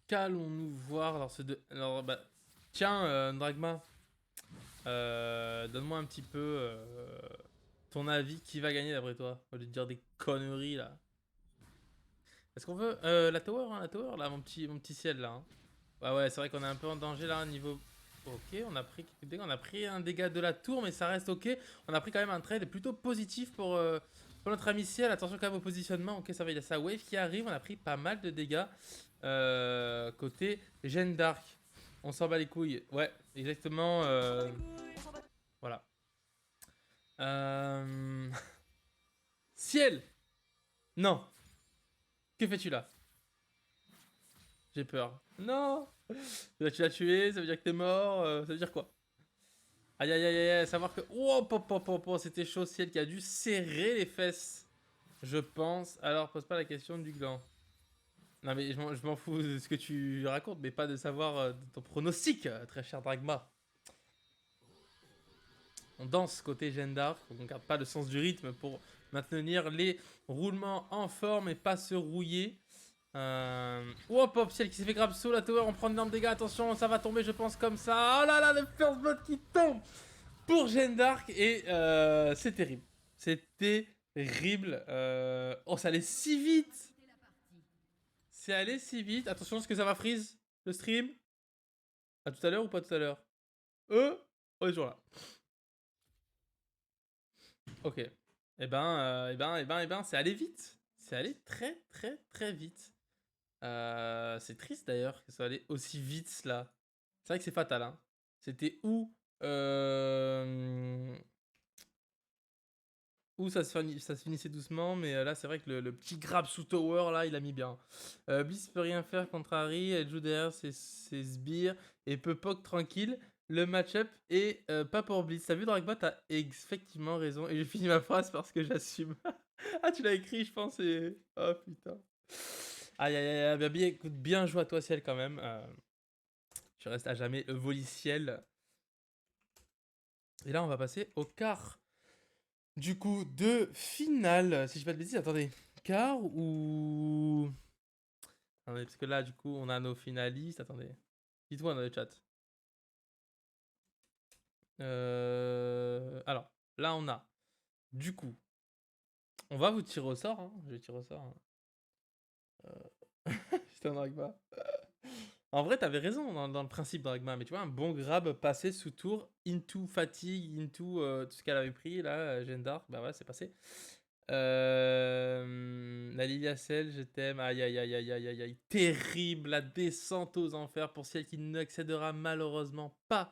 Qu'allons-nous voir alors, alors bah... Tiens, Dragma. Donne-moi un petit peu ton avis. Qui va gagner d'après toi? Au lieu de dire des conneries, là. Est-ce qu'on veut la tower, hein, la tower, là, mon petit ciel, là. Hein. Ouais, ouais, c'est vrai qu'on est un peu en danger, là, au niveau... Ok, on a pris quelques dégâts. On a pris un dégât de la tour, mais ça reste ok. On a pris quand même un trade plutôt positif pour notre ami ciel. Attention quand même au positionnement. Ok, ça va, il y a sa wave qui arrive. On a pris pas mal de dégâts côté Jeanne d'Arc. On s'en bat les couilles. Ouais, exactement. Voilà. Ciel! Non! Que fais-tu là? J'ai peur. Non! Tu l'as tué, ça veut dire que t'es mort, ça veut dire quoi? Aïe aïe aïe aïe, savoir que... Oh, pop, pop, pop, pop, c'était chaud, ciel qui a dû serrer les fesses, je pense. Alors, pose pas la question du gland. Non mais je m'en fous de ce que tu racontes, mais pas de savoir de ton pronostic, très cher Dragma. On danse côté Jeanne d'Arc, on garde pas le sens du rythme pour maintenir les roulements en forme et pas se rouiller. Oh, Pop Ciel qui s'est fait grab sous la tower, on prend d'énormes dégâts, attention, ça va tomber, je pense, comme ça. Oh là là, le first blood qui tombe pour Jeanne d'Arc et c'est terrible. C'est terrible. Oh, ça allait si vite. C'est allé si vite. Attention, est-ce que ça va freeze le stream? À tout à l'heure ou pas tout à l'heure? On est toujours là. Ok. C'est allé vite. C'est allé très très très vite. C'est triste d'ailleurs que ça allait aussi vite là. C'est vrai que c'est fatal. Hein. C'était où ça se finissait doucement, mais là c'est vrai que le petit grab sous tower là il a mis bien. Bliss peut rien faire contre Harry, elle joue derrière ses sbires et peut poke tranquille. Le match-up est pas pour Bliss. T'as vu Dragbot, t'as effectivement raison. Et j'ai fini ma phrase parce que j'assume. Ah tu l'as écrit je pense et... Oh putain. Aïe aïe aïe, bien, écoute, bien joué à toi ciel quand même. Tu restes à jamais voliciel. Et là on va passer au quart. Du coup, de finale, si je dis pas de bêtises, attendez. Quart ou... Attendez, parce que là, du coup, on a nos finalistes. Attendez. Dites-moi dans le chat. Alors, là, on a... Du coup, on va vous tirer au sort. Hein. Je vais tirer au sort. Hein. Putain, Dragma. En vrai, t'avais raison dans le principe, Dragma. Mais tu vois, un bon grab passé sous tour, into fatigue, into tout ce qu'elle avait pris, là, Jeanne d'Arc, bah ouais, c'est passé. La Lilia Cell, je t'aime. Aïe aïe aïe aïe aïe aïe aïe. Terrible la descente aux enfers pour celle qui n'accédera malheureusement pas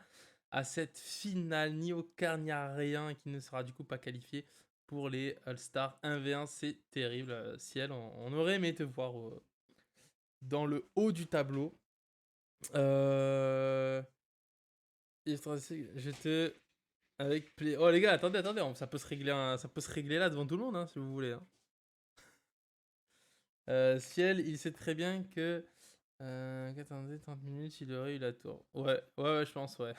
à cette finale, ni au quart, ni à rien, et qui ne sera du coup pas qualifié pour les All-Stars 1v1. C'est terrible. Ciel, on aurait aimé te voir dans le haut du tableau. Je te... Avec play... Oh les gars, attendez, ça peut se régler là devant tout le monde, hein, si vous voulez. Hein. Ciel, il sait très bien que... attendez, 30 minutes, il aurait eu la tour. Ouais, je pense, ouais.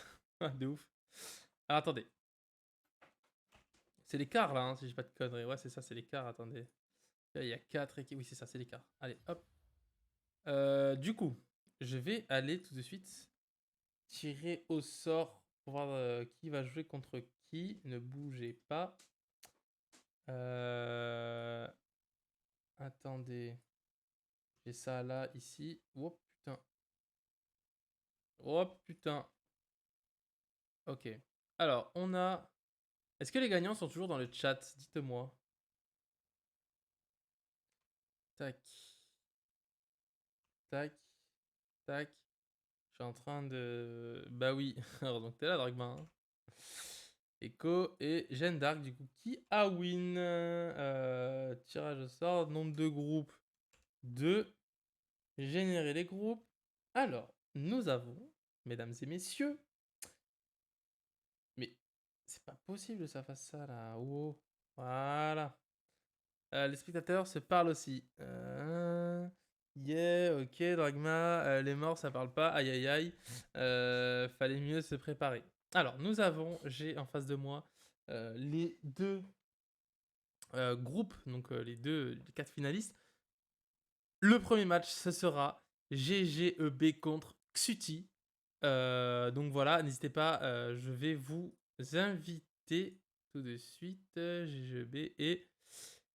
De ouf. Alors, attendez. C'est l'écart, là, hein, si j'ai pas de conneries. Ouais, c'est ça, c'est l'écart, attendez. Là, il y a 4 équipes. Oui, c'est ça, c'est l'écart. Allez, hop. Du coup, je vais aller tout de suite tirer au sort pour voir qui va jouer contre qui. Ne bougez pas. Attendez. J'ai ça là, ici. Oh putain. Oh putain. Ok. Alors, on a... Est-ce que les gagnants sont toujours dans le chat? Dites-moi. Tac. Tac. Tac. Je suis en train de... Bah oui. Alors, donc t'es là, Dragma. Hein. Echo et Jeanne d'Arc, du coup, qui a win? Tirage au sort, nombre de groupes 2. Générer les groupes. Alors, nous avons, mesdames et messieurs, mais c'est pas possible que ça fasse ça là. Oh, voilà. Les spectateurs se parlent aussi. Yeah, ok, Dragma, les morts ça parle pas, aïe aïe aïe. Fallait mieux se préparer. Alors, j'ai en face de moi les deux groupes, donc les 4 finalistes. Le premier match, ce sera GGEB contre Xuti. Donc voilà, n'hésitez pas, je vais vous inviter tout de suite. GGEB et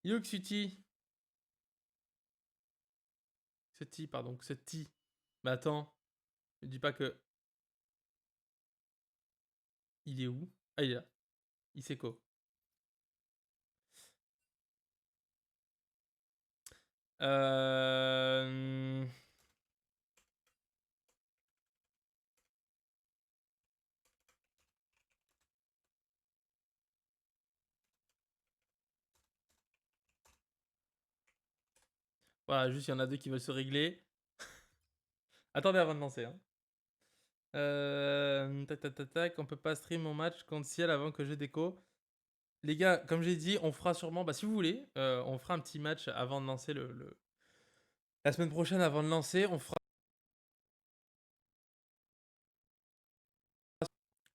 Yo Xuti. Xuti, pardon, Xuti. Mais attends, ne dis pas que. Il est où? Ah, il est là. Il sait quoi? Euh... Voilà, juste il y en a deux qui veulent se régler. Attendez avant de lancer. Hein. Tac, tac, tac, tac. On peut pas stream mon match contre Ciel avant que je déco. Les gars, comme j'ai dit, on fera sûrement, bah, si vous voulez, on fera un petit match avant de lancer la semaine prochaine, avant de lancer, on fera.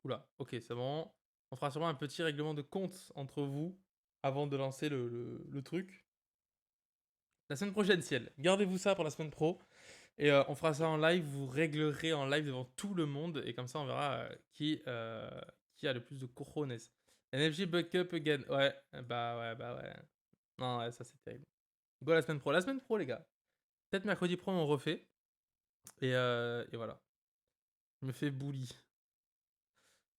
Oula, ok, c'est bon. On fera sûrement un petit règlement de compte entre vous avant de lancer le truc. La semaine prochaine, Ciel. Gardez-vous ça pour la semaine pro. Et on fera ça en live. Vous réglerez en live devant tout le monde. Et comme ça, on verra qui a le plus de cojones. NFG Buck Up again. Ouais, bah ouais, bah ouais. Non, ouais, ça c'est terrible. Go la semaine pro. La semaine pro, les gars. Peut-être mercredi pro, on refait. Et voilà. Je me fais bully.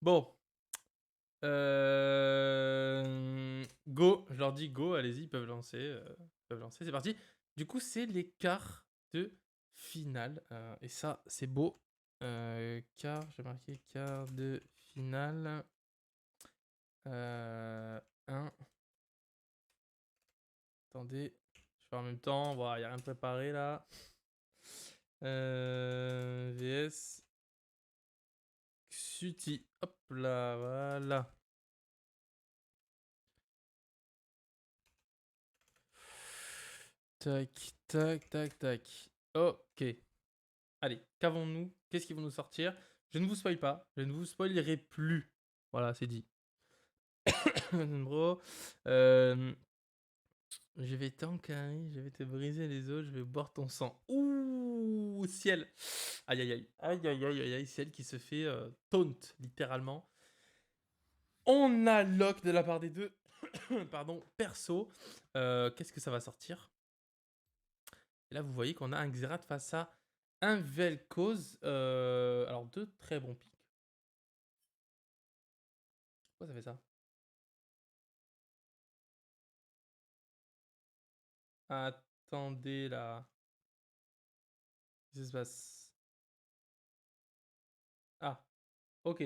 Bon. Go. Je leur dis go. Allez-y, ils peuvent lancer. C'est parti. Du coup, c'est les quarts de finale. Et ça, c'est beau. Quart, j'ai marqué quart de finale. 1. Attendez. Je fais en même temps. Voilà, il n'y a rien de préparé là. VS. Xuti. Hop là, voilà. Tac, tac, tac, tac. Ok. Allez, qu'avons-nous? Qu'est-ce qu'ils vont nous sortir? Je ne vous spoil pas. Je ne vous spoilerai plus. Voilà, c'est dit. Bro. Je vais t'encarrer, je vais te briser les os, je vais boire ton sang. Ouh, ciel. Aïe, aïe, aïe. Aïe, aïe, aïe, aïe, aïe. Ciel qui se fait taunt, littéralement. On a lock de la part des deux. Pardon, perso. Qu'est-ce que ça va sortir? Et là, vous voyez qu'on a un Xerath face à un Vel'Koz. Alors, deux très bons pics. Pourquoi ça fait ça? Attendez là. Qu'est-ce qui se passe? Ah, ok.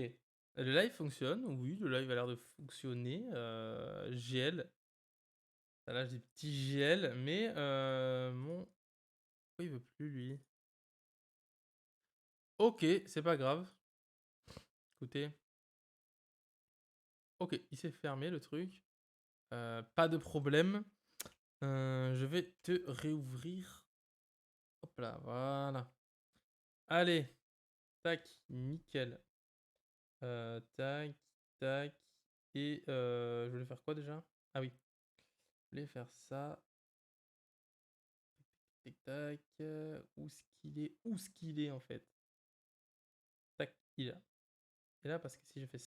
Le live fonctionne. Oui, le live a l'air de fonctionner. GL. Ça lâche des petits GL. Mais mon. Pourquoi il veut plus lui? Ok, c'est pas grave. Écoutez. Ok, il s'est fermé le truc. Pas de problème. Je vais te réouvrir. Hop là, voilà. Allez. Tac, nickel. Tac, tac. Et je voulais faire quoi déjà? Ah oui. Je voulais faire ça. Tac, tac. Où est-ce qu'il est? Où est-ce qu'il est en fait? Tac, il est là. Et là, parce que si je fais ça,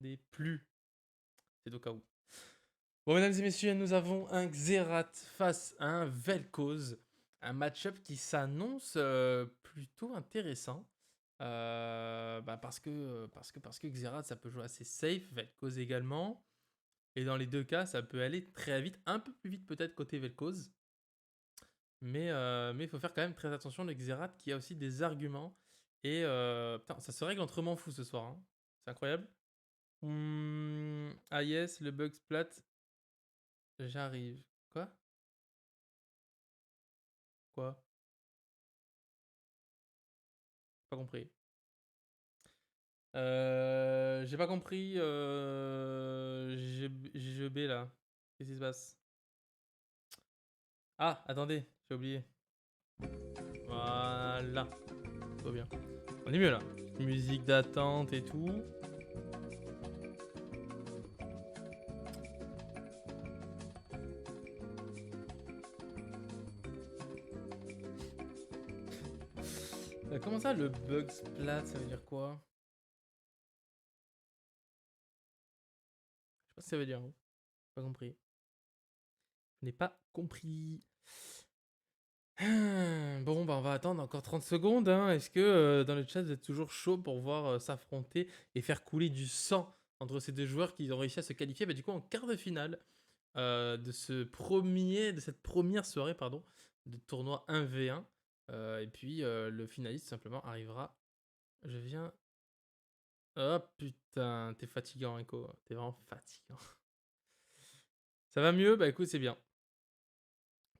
des plus, c'est au cas où. Bon, mesdames et messieurs, nous avons un Xerath face à un Vel'Koz. Un match-up qui s'annonce plutôt intéressant. Parce que Xerath, ça peut jouer assez safe, Vel'Koz également. Et dans les deux cas, ça peut aller très vite, un peu plus vite peut-être côté Vel'Koz. Mais il faut faire quand même très attention, le Xerath qui a aussi des arguments. Et putain, ça se règle entre m'en fous ce soir. Hein. C'est incroyable. Ah yes, le bug splat. J'arrive. Quoi? Quoi? Pas compris. J'ai pas compris. J'ai B là. Qu'est-ce qui se passe? Ah, attendez, j'ai oublié. Voilà. Tout va bien. On est mieux là. Musique d'attente et tout. Comment ça, le bug splat, ça veut dire quoi? Je sais pas ce que ça veut dire. Hein. Pas compris. Je n'ai pas compris. Bon, bah on va attendre encore 30 secondes. Hein. Est-ce que dans le chat, vous êtes toujours chaud pour voir s'affronter et faire couler du sang entre ces deux joueurs qui ont réussi à se qualifier du coup en quart de finale de cette première soirée de tournoi 1v1. Et puis le finaliste simplement arrivera. Je viens. Oh putain, t'es fatigant, Echo. T'es vraiment fatigant. Ça va mieux? Bah écoute, c'est bien.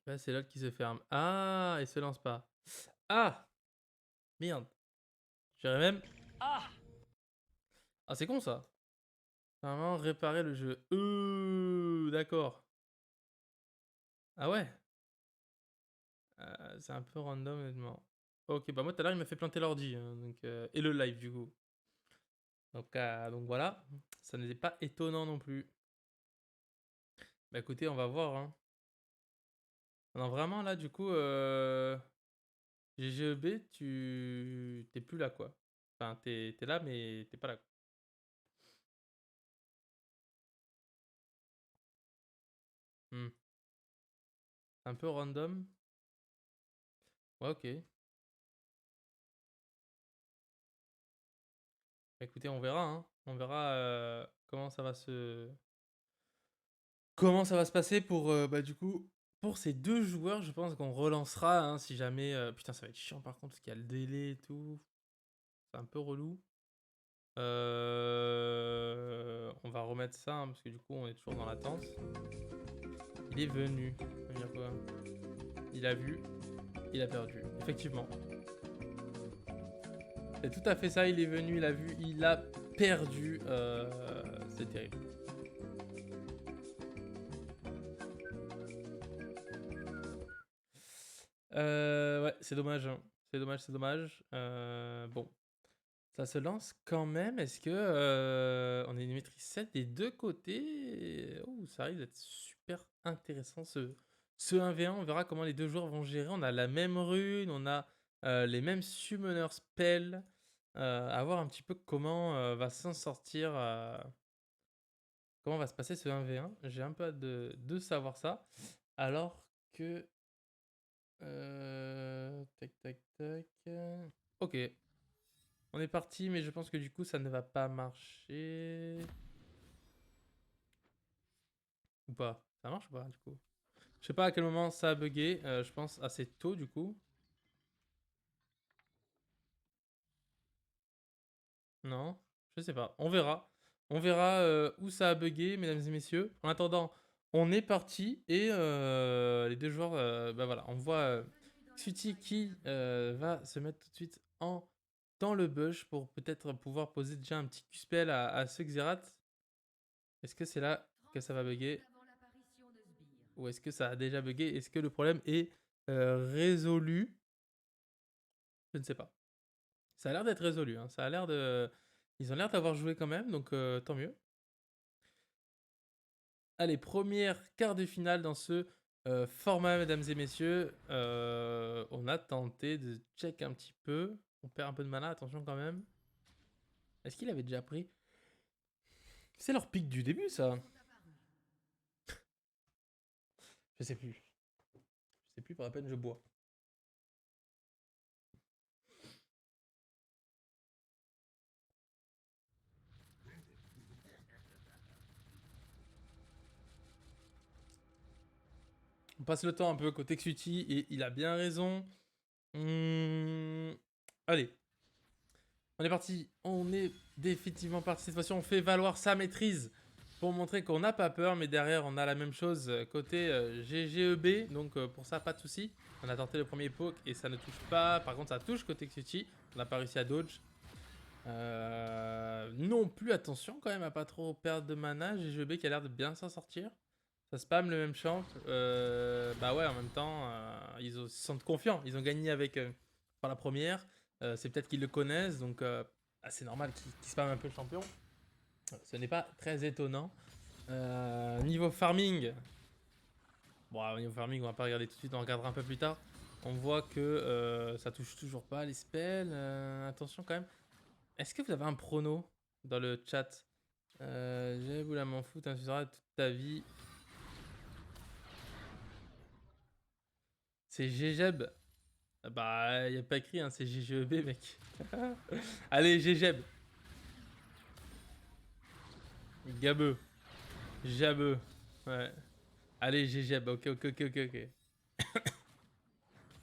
Là, c'est l'autre qui se ferme. Ah, il se lance pas. Ah, merde. J'irais même. Ah, c'est con ça. Vraiment réparer le jeu. D'accord. Ah ouais. C'est un peu random honnêtement. Ok, bah moi tout à l'heure il m'a fait planter l'ordi. Hein, et le live du coup. Donc voilà. Ça n'était pas étonnant non plus. Bah écoutez, on va voir. Hein. Non, vraiment là du coup. GGEB, tu t'es plus là quoi. Enfin, t'es là mais t'es pas là. Hmm. Un peu random. Ouais, ok. Écoutez, on verra. Hein. On verra comment ça va se passer pour du coup pour ces deux joueurs. Je pense qu'on relancera hein, si jamais. Putain, ça va être chiant par contre parce qu'il y a le délai et tout. C'est un peu relou. On va remettre ça hein, parce que du coup on est toujours dans l'attente. Il est venu. Ça veut dire quoi? Il a vu. Il a perdu. Effectivement. C'est tout à fait ça. Il est venu. Il a vu. Il a perdu. C'est terrible. Ouais, c'est dommage. Hein. C'est dommage, c'est dommage. Bon. Ça se lance quand même. Est-ce que on a une maîtrise 7 des deux côtés? Oh, ça risque d'être super intéressant ce 1v1. On verra comment les deux joueurs vont gérer. On a la même rune, on a les mêmes summoner spells. À voir un petit peu comment va s'en sortir. Comment va se passer ce 1v1. J'ai un peu hâte de savoir ça. Alors que. Tac, tac, tac. Ok. On est parti, mais je pense que du coup, ça ne va pas marcher. Ou pas? Ça marche ou pas, du coup? Je sais pas à quel moment ça a bugué. Je pense assez tôt, du coup. Non? Je sais pas. On verra. On verra où ça a bugué, mesdames et messieurs. En attendant, on est parti. Et les deux joueurs, bah voilà, on voit Xuti qui va se mettre tout de suite dans le bush pour peut-être pouvoir poser déjà un petit Q-spell à ce Xerath. Est-ce que c'est là que ça va bugger? Ou est-ce que ça a déjà bugué? Est-ce que le problème est résolu? Je ne sais pas. Ça a l'air d'être résolu. Hein. Ça a l'air de. Ils ont l'air d'avoir joué quand même, donc tant mieux. Allez, première quart de finale dans ce format, mesdames et messieurs. On a tenté de check un petit peu. On perd un peu de mana, attention quand même. Est-ce qu'il avait déjà pris? C'est leur pic du début, ça. Je sais plus. Je sais plus, par la peine, je bois. On passe le temps un peu côté Xuti et il a bien raison. Allez. On est parti. On est définitivement parti. Cette fois-ci, on fait valoir sa maîtrise pour montrer qu'on n'a pas peur. Mais derrière, on a la même chose côté GGEB. Donc pour ça, pas de souci. On a tenté le premier poke et ça ne touche pas. Par contre, ça touche côté Xuti. On n'a pas réussi à dodge. Non plus, attention quand même à pas trop perdre de mana. GGEB qui a l'air de bien s'en sortir. Ça spam le même champ. Bah ouais, en même temps, ils se sentent confiants. Ils ont gagné avec par la première. C'est peut-être qu'ils le connaissent, donc c'est normal qu'ils spamment un peu le champion. Ce n'est pas très étonnant. Niveau farming, bon, niveau farming, on va pas regarder tout de suite, on regardera un peu plus tard. On voit que ça touche toujours pas les spells. Attention quand même. Est-ce que vous avez un prono dans le chat? J'ai voulu m'en foutre, hein, tu seras toute ta vie. C'est GGEB. Bah, y a pas écrit, hein, c'est GGEB, mec. Allez, GGEB. Gabeux. Jabeux. Ouais. Allez, GGEB. Ok, ok, ok, ok, ok.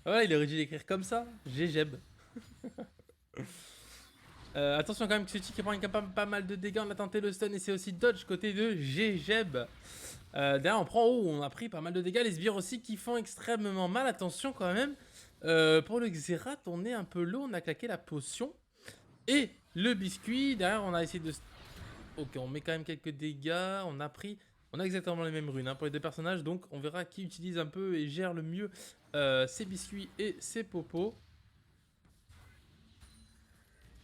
Ouais, il aurait dû l'écrire comme ça. GGEB. Attention quand même, Xuti qui prend pas mal de dégâts. On a tenté le stun et c'est aussi dodge côté de GGEB. Derrière, on prend. Oh, on a pris pas mal de dégâts. Les sbires aussi qui font extrêmement mal. Attention quand même. Pour le Xerath, on est un peu low. On a claqué la potion. Et le biscuit. Derrière, on a essayé de... Ok, on met quand même quelques dégâts. On a pris... On a exactement les mêmes runes hein, pour les deux personnages. Donc, on verra qui utilise un peu et gère le mieux ses biscuits et ses popos.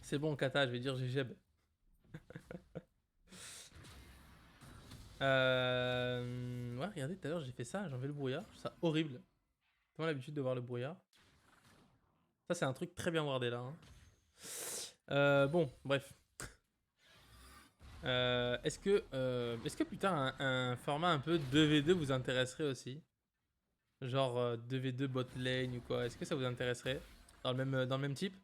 C'est bon, Kata, je vais dire GGEB. Ouais, regardez, tout à l'heure, j'ai fait ça. J'enlève le brouillard. Je trouve ça horrible. Comment l'habitude de voir le brouillard. Ça, c'est un truc très bien wardé là. Hein. Bon, bref. Est-ce que putain un format un peu 2v2 vous intéresserait aussi? Genre 2v2 bot lane ou quoi? Est-ce que ça vous intéresserait? Dans le même type?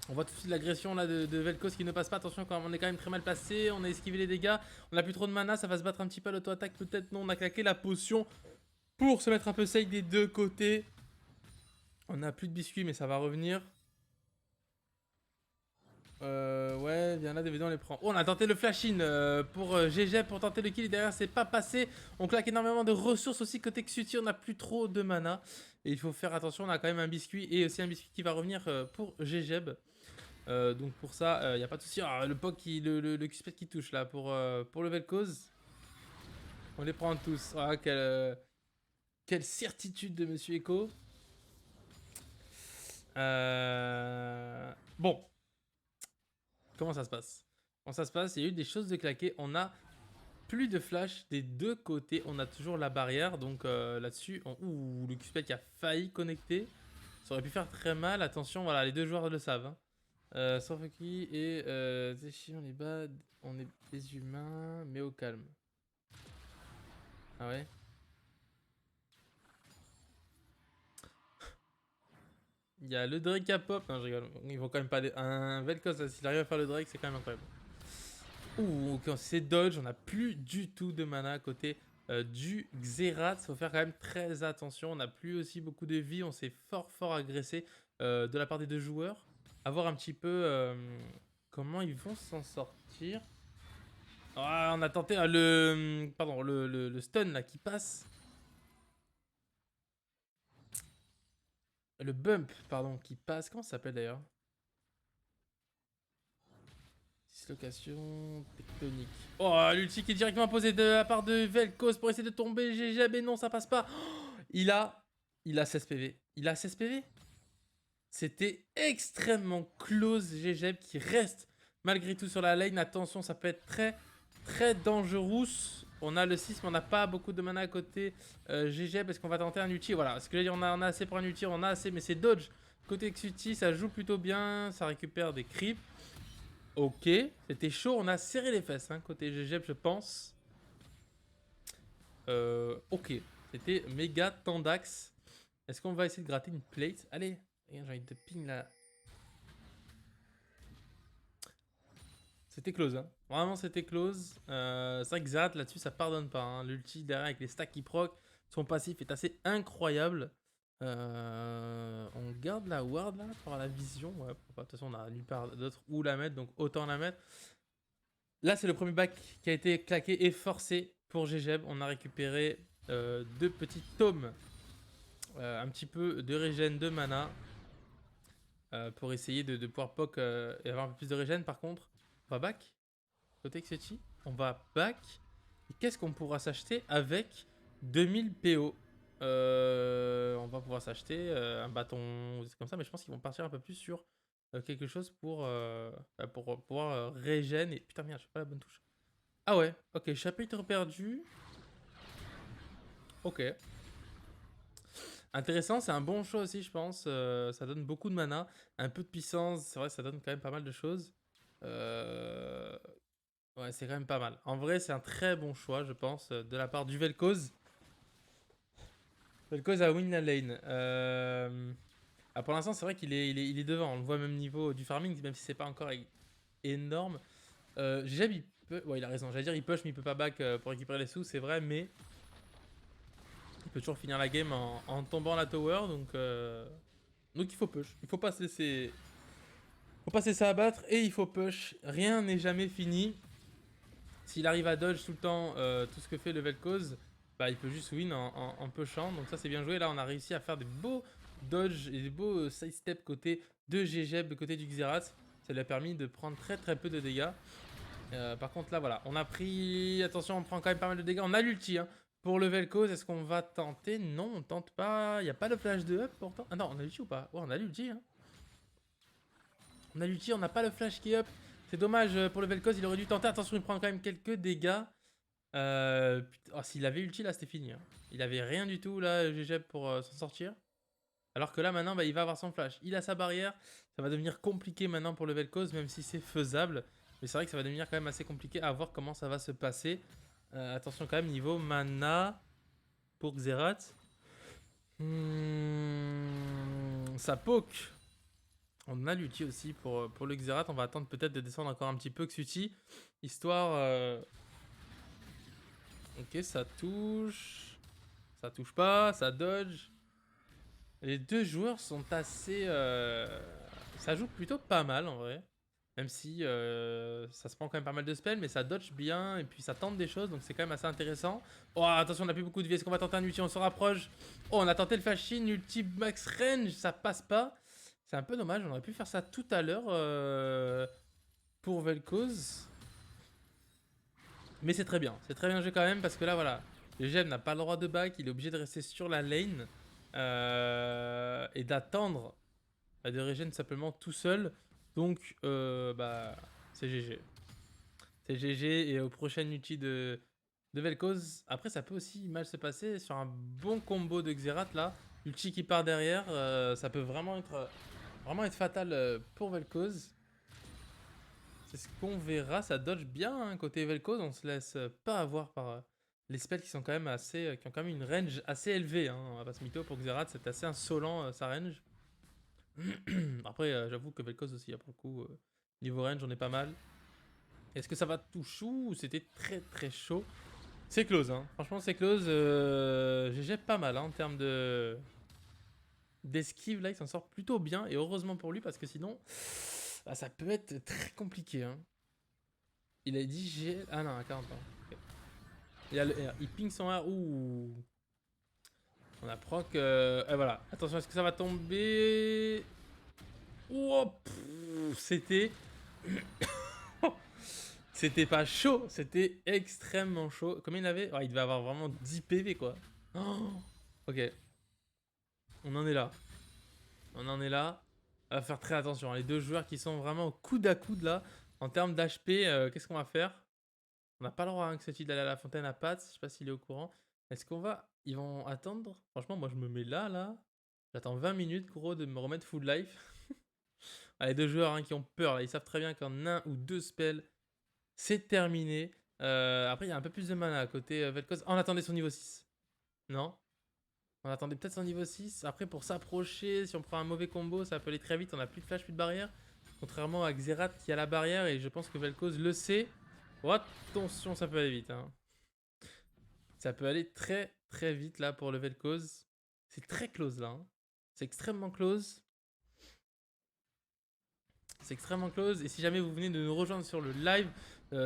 On voit tout de suite l'agression là de Vel'Koz qui ne passe pas. Attention, quand on est quand même très mal placé. On a esquivé les dégâts. On a plus trop de mana. Ça va se battre un petit peu à l'auto-attaque. Peut-être non. On a claqué la potion pour se mettre un peu safe des deux côtés. On a plus de biscuits, mais ça va revenir. Ouais, il y en a des vidéos, on les prend. Oh, on a tenté le flash-in pour GG pour tenter le kill. Et derrière, c'est pas passé. On claque énormément de ressources aussi. Côté Xuti, on a plus trop de mana. Et il faut faire attention, on a quand même un biscuit. Et aussi un biscuit qui va revenir pour GGEB. Donc pour ça, il n'y a pas de souci. Ah, le POC, le Q-Spec qui touche là pour le Vel'Koz. On les prend tous. Ah, quelle certitude de Monsieur Echo. Bon. Comment ça se passe? Comment ça se passe? Il y a eu des choses de claquer. On a plus de flash des deux côtés. On a toujours la barrière. Donc là-dessus, ouh, le Q-Spec a failli connecter. Ça aurait pu faire très mal. Attention, voilà, les deux joueurs le savent. Hein. Sorfuki et Zeshi, on est bad. On est des humains, mais au calme. Ah ouais? Il y a le Drake à pop. Non, je rigole. Ils vont quand même pas. Un Vel'Koz, s'il arrive à faire le Drake, c'est quand même incroyable. Ouh, ok, c'est dodge. On n'a plus du tout de mana à côté du Xerath. Faut faire quand même très attention. On n'a plus aussi beaucoup de vie. On s'est fort agressé de la part des deux joueurs. À voir un petit peu comment ils vont s'en sortir. Ah, on a tenté le stun là qui passe. Le bump, pardon, qui passe. Comment ça s'appelle d'ailleurs? Dislocation tectonique. Oh, l'ulti qui est directement posé de la part de Vel'Koz pour essayer de tomber. GG, mais non, ça passe pas. Oh, il a 16 PV. Il a 16 PV. C'était extrêmement close GG qui reste malgré tout sur la lane. Attention, ça peut être très dangereux. On a le 6, mais on n'a pas beaucoup de mana à côté GG parce qu'on va tenter un ulti. Voilà, ce que je veux dire, on a assez pour un ulti, on a assez, mais c'est dodge. Côté Xuti, ça joue plutôt bien, ça récupère des creeps. Ok, c'était chaud, on a serré les fesses, hein, côté GG, je pense. Ok, c'était méga tendax. Est-ce qu'on va essayer de gratter une plate? Allez, j'ai envie de ping là. C'était close, hein. Vraiment, c'était close. C'est vrai que Xerath là-dessus, ça pardonne pas, hein. L'ulti derrière avec les stacks qui proc, son passif est assez incroyable. On garde la ward là pour avoir la vision. Ouais, de toute façon, on a nulle part d'autre où la mettre, donc autant la mettre. Là, c'est le premier back qui a été claqué et forcé pour Gegeb. On a récupéré deux petits tomes, un petit peu de régène de mana pour essayer de pouvoir poke et avoir un peu plus de régène. Par contre, on va back côté Xeti. On va back. Et qu'est-ce qu'on pourra s'acheter avec 2000 PO? On va pouvoir s'acheter un bâton, comme ça, mais je pense qu'ils vont partir un peu plus sur quelque chose pour pouvoir régène. Et putain, merde, je fais pas la bonne touche. Ah ouais, ok, chapitre perdu. Ok. Intéressant, c'est un bon choix aussi, je pense. Ça donne beaucoup de mana, un peu de puissance. C'est vrai, ça donne quand même pas mal de choses. Ouais, c'est quand même pas mal. En vrai, c'est un très bon choix, je pense, de la part du Vel'Koz. Vel'Koz a win la lane. Pour l'instant, c'est vrai qu'il est devant. On le voit au même niveau du farming, même si c'est pas encore énorme. Jeb, il peut. Ouais, il a raison. J'allais dire, il push, mais il peut pas back pour récupérer les sous, c'est vrai, mais il peut toujours finir la game en tombant la tower, donc il faut push. Il faut pas se laisser. Faut pas se laisser abattre et il faut push. Rien n'est jamais fini. S'il arrive à dodge tout le temps tout ce que fait le Vel'Koz, bah il peut juste win en pushant. Donc ça c'est bien joué. Là on a réussi à faire des beaux dodge et des beaux sidestep côté de Gegeb, côté du Xerath. Ça lui a permis de prendre très très peu de dégâts. Par contre là voilà, on a pris... Attention, on prend quand même pas mal de dégâts. On a l'ulti hein. Pour le Vel'Koz, est-ce qu'on va tenter? Non, on tente pas. Il n'y a pas de flash de up pourtant. Ah non, on a l'ulti ou pas? Ouais, on a l'ulti. Hein. On a l'ulti, on n'a pas le flash qui up. C'est dommage pour le Vel'Koz, il aurait dû tenter. Attention, il prend quand même quelques dégâts. Oh, s'il avait ulti là, c'était fini. Hein. Il avait rien du tout là, GG pour s'en sortir. Alors que là maintenant, bah, il va avoir son flash. Il a sa barrière. Ça va devenir compliqué maintenant pour le Vel'Koz, même si c'est faisable. Mais c'est vrai que ça va devenir quand même assez compliqué à voir comment ça va se passer. Attention quand même, niveau mana pour Xerath. Ça poke. On a l'ulti aussi pour le Xerath. On va attendre peut-être de descendre encore un petit peu Xuti. Histoire... Ok, ça touche. Ça touche pas, ça dodge. Les deux joueurs sont assez... Ça joue plutôt pas mal en vrai. Même si ça se prend quand même pas mal de spells, mais ça dodge bien et puis ça tente des choses, donc c'est quand même assez intéressant. Oh, attention, on a plus beaucoup de vie. Est-ce qu'on va tenter un ulti? On se rapproche. Oh, on a tenté le flash-in, ulti max range, ça passe pas. C'est un peu dommage, on aurait pu faire ça tout à l'heure pour Vel'Koz. Mais c'est très bien joué quand même parce que là voilà, le GM n'a pas le droit de back, il est obligé de rester sur la lane et d'attendre de régène simplement tout seul. Donc bah c'est GG. C'est GG et au prochain ulti de Vel'Koz. Après ça peut aussi mal se passer sur un bon combo de Xerath là. Ulti qui part derrière, ça peut vraiment être fatal pour Vel'Koz. C'est ce qu'on verra, ça dodge bien hein, côté Vel'Koz, on se laisse pas avoir par les spells qui sont quand même assez, qui ont quand même une range assez élevée. Hein, on va pas se mytho pour Xerath, c'est assez insolent sa range. Après, j'avoue que Vel'Koz aussi, pour le coup, niveau range, on est pas mal. Est-ce que ça va tout chou ou c'était très très chaud? C'est close, hein. Franchement, c'est close. GG pas mal hein, en termes d'esquive. Là, il s'en sort plutôt bien et heureusement pour lui parce que sinon, bah, ça peut être très compliqué. Hein. Il a dit G. Ah non, à 40 ans. Okay. Il ping son R. Ouh. On a proc. Et voilà. Attention, est-ce que ça va tomber? Oh, c'était. C'était pas chaud. C'était extrêmement chaud. Combien il avait? Oh, il devait avoir vraiment 10 PV quoi. Oh, ok. On en est là. On en est là. On va faire très attention. Les deux joueurs qui sont vraiment au coude à coude là. En termes d'HP, qu'est-ce qu'on va faire? On n'a pas le droit hein, que ce d'aller à la fontaine à Pat. Je sais pas s'il est au courant. Est-ce qu'on va... Ils vont attendre? Franchement, moi je me mets là. J'attends 20 minutes, gros, de me remettre full life. Ah, les deux joueurs hein, qui ont peur, là, ils savent très bien qu'en un ou deux spells, c'est terminé. Après, il y a un peu plus de mana à côté Vel'Koz. On attendait son niveau 6. Non? On attendait peut-être son niveau 6. Après, pour s'approcher, si on prend un mauvais combo, ça peut aller très vite. On a plus de flash, plus de barrière. Contrairement à Xerath qui a la barrière. Et je pense que Vel'Koz le sait. Oh, attention, ça peut aller vite. Hein. Ça peut aller très très vite là pour le Vel'Koz. C'est très close là. Hein. C'est extrêmement close. C'est extrêmement close. Et si jamais vous venez de nous rejoindre sur le live,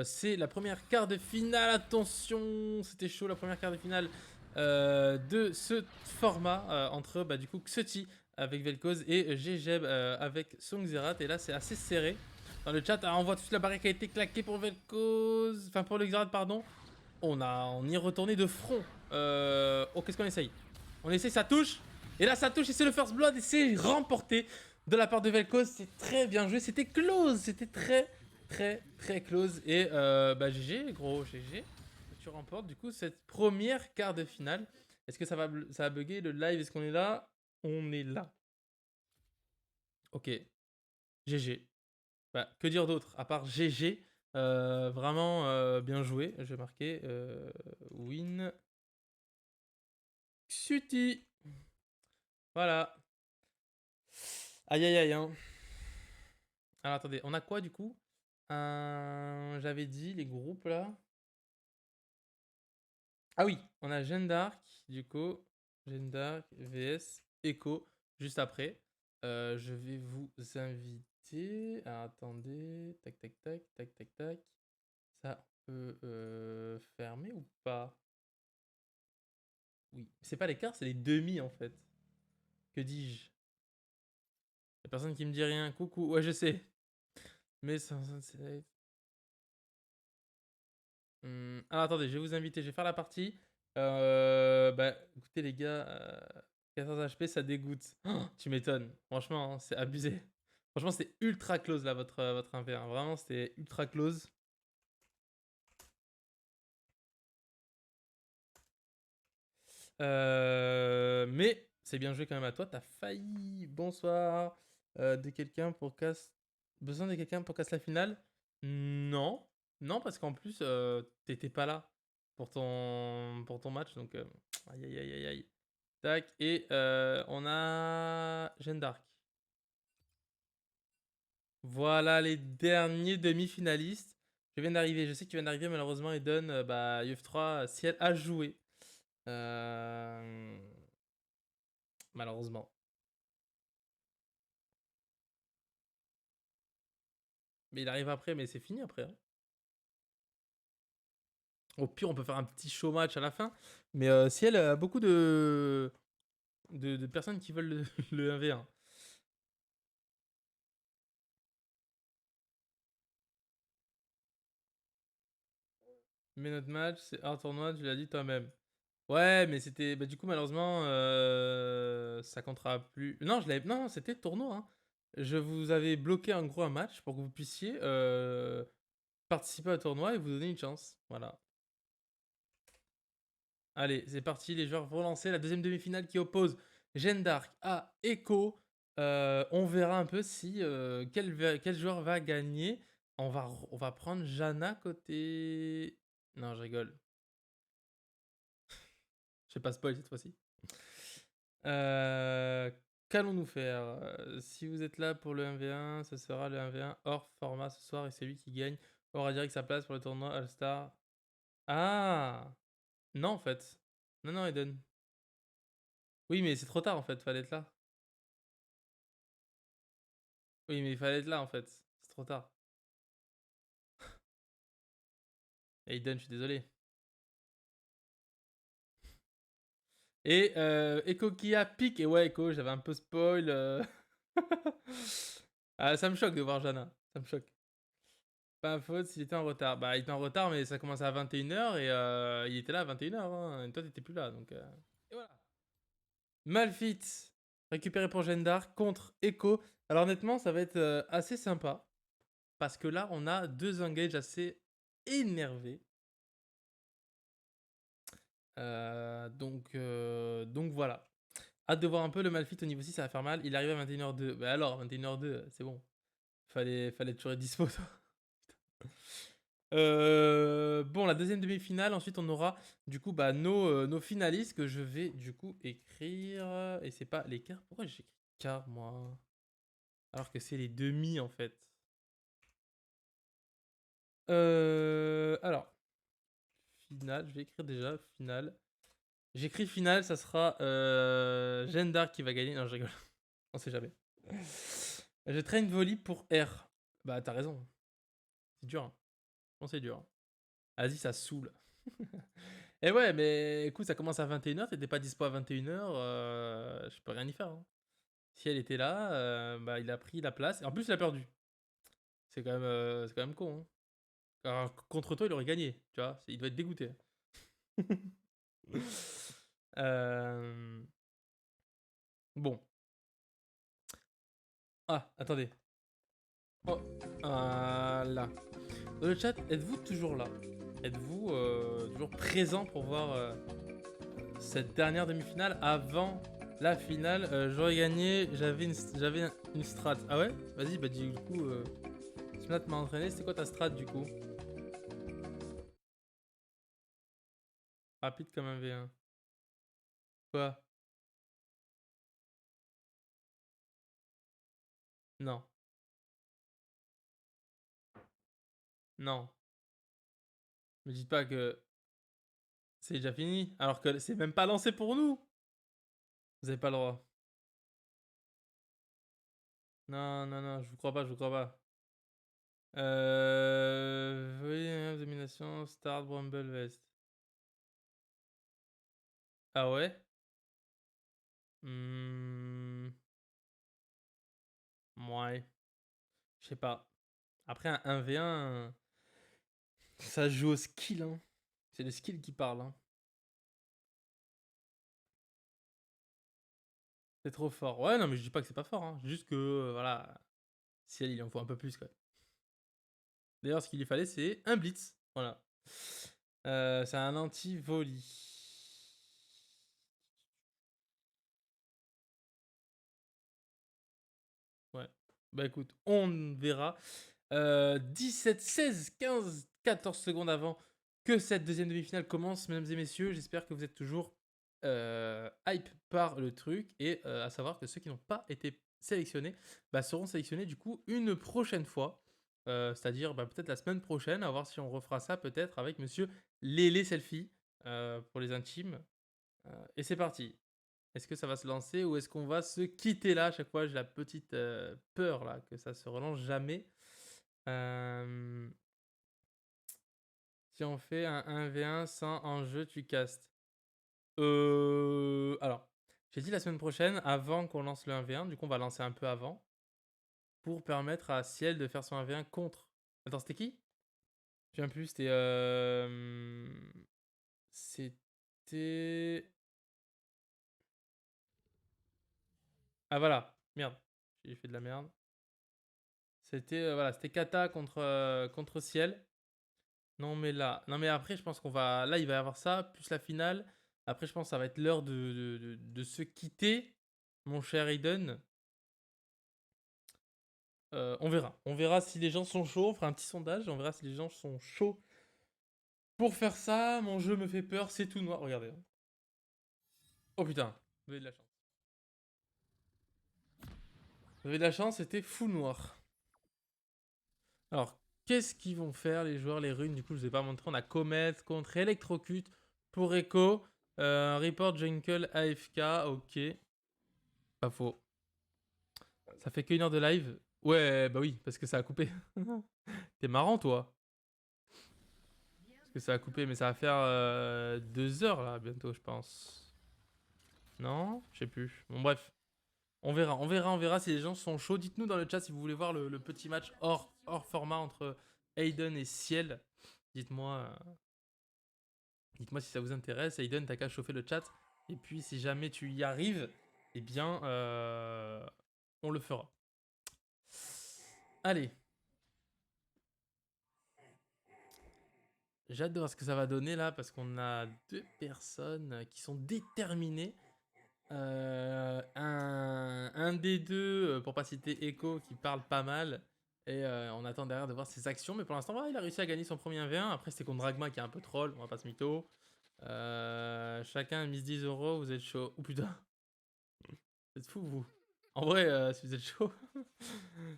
c'est la première quart de finale. Attention, c'était chaud la première quart de finale de ce format entre du coup Xuti avec Vel'Koz et Gegeb avec Song Xerath. Et là, c'est assez serré. Dans le chat, on voit toute la barrière qui a été claquée pour Vel'Koz. Enfin, pour le Xerath, pardon. On y est retourné de front. Oh, qu'est-ce qu'on essaye? On essaye, ça touche. Et là, ça touche et c'est le first blood et c'est remporté de la part de Vel'Koz. C'est très bien joué. C'était close. C'était très, très, très close. Et GG, gros, GG. Tu remportes du coup cette première quart de finale. Est-ce que ça va bugger le live? Est-ce qu'on est là? On est là. Ok. GG. Bah, que dire d'autre à part GG? Vraiment bien joué. Je vais marquer win Xuti. Voilà. Aïe aïe aïe. Hein. Alors attendez, on a quoi du coup? J'avais dit les groupes là. Ah oui, on a Jeanne d'Arc, du coup. Jeanne d'Arc, VS, Echo, juste après. Je vais vous inviter. Alors attendez. Tac tac tac, tac tac tac. Ça peut fermer ou pas? Oui. C'est pas les quarts, c'est les demi en fait. Que dis-je? Y'a personne qui me dit rien. Coucou. Ouais, je sais. Mais sans select. Alors attendez, je vais vous inviter. Je vais faire la partie. Écoutez les gars, 14 HP, ça dégoûte. Oh, tu m'étonnes. Franchement, hein, c'est abusé. Franchement, c'était ultra close là, votre 1v1. Vraiment, c'était ultra close. Mais c'est bien joué quand même à toi. T'as failli. Bonsoir. De quelqu'un pour casse. Besoin de quelqu'un pour casse la finale? Non. Non, parce qu'en plus, t'étais pas là pour ton match. Donc, aïe aïe aïe aïe aïe. Tac. Et on a Jeanne d'Arc. Voilà les derniers demi-finalistes. Je viens d'arriver. Je sais que tu viens d'arriver, malheureusement, Eden. UF3, si elle a joué. Malheureusement. Mais il arrive après, mais c'est fini après. Hein. Au pire, on peut faire un petit show match à la fin. Mais si elle a beaucoup de personnes qui veulent le 1v1. Mais notre match, c'est un tournoi, tu l'as dit toi-même. Ouais, mais c'était. Bah, du coup, malheureusement, ça comptera plus. Non, je l'avais. Non, c'était tournoi. Hein. Je vous avais bloqué en gros un match pour que vous puissiez participer au tournoi et vous donner une chance. Voilà. Allez, c'est parti, les joueurs vont lancer la deuxième demi-finale qui oppose Jeanne d'Arc à Echo. On verra un peu si quel joueur va gagner. On va prendre Jana côté. Non, je rigole. Je vais pas spoil cette fois-ci. Qu'allons-nous faire? Si vous êtes là pour le 1v1, ce sera le 1v1 hors format ce soir et c'est lui qui gagne aura direct sa place pour le tournoi All-Star. Ah! Non, en fait. Non, non, Eden. Oui, mais c'est trop tard en fait, fallait être là. Oui, mais il fallait être là en fait. C'est trop tard. Aiden, je suis désolé. Et Echo qui a pique. Et ouais, Echo, j'avais un peu spoil. Ah, ça me choque de voir Jana. Ça me choque. Pas faute s'il était en retard. Bah, il était en retard, mais ça commençait à 21h et il était là à 21h. Hein, et toi, t'étais plus là. Donc, Et voilà. Malfit récupéré pour Jeanne d'Arc contre Echo. Alors, honnêtement, ça va être assez sympa. Parce que là, on a deux engages assez énervés. Donc voilà. Hâte de voir un peu le Malfit au niveau 6, ça va faire mal. Il arrive à 21h02. Bah alors, 21h02, c'est bon. Fallait toujours être dispo, toi. Bon, la deuxième demi-finale, ensuite on aura du coup bah, nos finalistes que je vais du coup écrire. Et c'est pas les quarts. Pourquoi j'ai écrit quart moi? Alors que c'est les demi en fait. Alors, finale, je vais écrire déjà finale. J'écris finale, ça sera Jeanne d'Arc qui va gagner. Non, je rigole. On sait jamais. Je traîne volley pour R. Bah, t'as raison. C'est dur. Hein. Bon, c'est dur. Vas-y, ça saoule. Et ouais, mais écoute, ça commence à 21h. T'étais pas dispo à 21h. Je peux rien y faire. Hein. Si elle était là, bah, il a pris la place. Et en plus, il a perdu. C'est quand même con. Hein. Alors, contre toi, il aurait gagné. Tu vois, il doit être dégoûté. Bon. Ah, attendez. Oh, voilà. Dans le chat, êtes-vous toujours là? Êtes-vous toujours présent pour voir cette dernière demi-finale avant la finale? J'aurais gagné, j'avais une strat. Ah ouais? Vas-y, bah du coup, Smlat m'a entraîné. C'était quoi ta strat du coup? Rapide comme un V1. Quoi? Non. Non. Me dites pas que c'est déjà fini, alors que c'est même pas lancé pour nous. Vous avez pas le droit. Non, non, non, je vous crois pas, je vous crois pas. Oui, domination, start, Bramble Vest. Ah ouais? Hmm, ouais, je sais pas. Après, un 1v1, ça se joue au skill, hein. C'est le skill qui parle, hein. C'est trop fort. Ouais, non, mais je dis pas que c'est pas fort, hein. Juste que, voilà, Ciel, il en faut un peu plus, quoi. D'ailleurs, ce qu'il lui fallait, c'est un blitz. Voilà. C'est un anti-volley. Ouais. Bah écoute, on verra. 17, 16, 15, 14 secondes avant que cette deuxième demi-finale commence, mesdames et messieurs. J'espère que vous êtes toujours hype par le truc. Et à savoir que ceux qui n'ont pas été sélectionnés bah, seront sélectionnés du coup une prochaine fois. C'est-à-dire bah, peut-être la semaine prochaine, à voir si on refera ça peut-être avec monsieur Lélé Selfie pour les intimes. Et c'est parti. Est-ce que ça va se lancer ou est-ce qu'on va se quitter là? À chaque fois, j'ai la petite peur là que ça se relance jamais. Euh, Si on fait un 1v1 sans enjeu, tu castes. Alors, j'ai dit la semaine prochaine, avant qu'on lance le 1v1, du coup on va lancer un peu avant, pour permettre à Ciel de faire son 1v1 contre. Attends, c'était qui? Je viens plus, c'était... C'était... Ah voilà, merde, j'ai fait de la merde. C'était voilà, c'était Kata contre Ciel. Non mais là, non mais après je pense qu'on va, là il va y avoir ça plus la finale. Après je pense que ça va être l'heure de se quitter, mon cher Aiden. On verra si les gens sont chauds. On fera un petit sondage. On verra si les gens sont chauds pour faire ça. Mon jeu me fait peur, c'est tout noir. Regardez. Oh putain, vous avez de la chance. Vous avez de la chance, c'était full noir. Alors, qu'est-ce qu'ils vont faire les joueurs, les runes? Du coup, je vous ai pas montré. On a Comet contre Electrocute pour Echo. Report Jungle AFK, ok. Pas faux. Ça fait qu'une heure de live. Ouais, bah oui, parce que ça a coupé. T'es marrant, toi. Parce que ça a coupé, mais ça va faire 2 heures là, bientôt, je pense. Non? Je sais plus. Bon, bref. On verra si les gens sont chauds. Dites-nous dans le chat si vous voulez voir le petit match hors format entre Aiden et Ciel. Dites-moi dites-moi si ça vous intéresse. Aiden, t'as qu'à chauffer le chat. Et puis, si jamais tu y arrives, eh bien, on le fera. Allez. J'ai hâte de voir ce que ça va donner là, parce qu'on a deux personnes qui sont déterminées. Un des deux, pour pas citer Echo, qui parle pas mal. Et on attend derrière de voir ses actions. Mais pour l'instant, voilà, il a réussi à gagner son premier 1v1. Après, c'était contre Dragma qui est un peu troll. On va pas se mytho. Chacun a mis 10 euros. Vous êtes chaud. Oh putain. Vous êtes fous, vous. En vrai, si vous êtes chaud.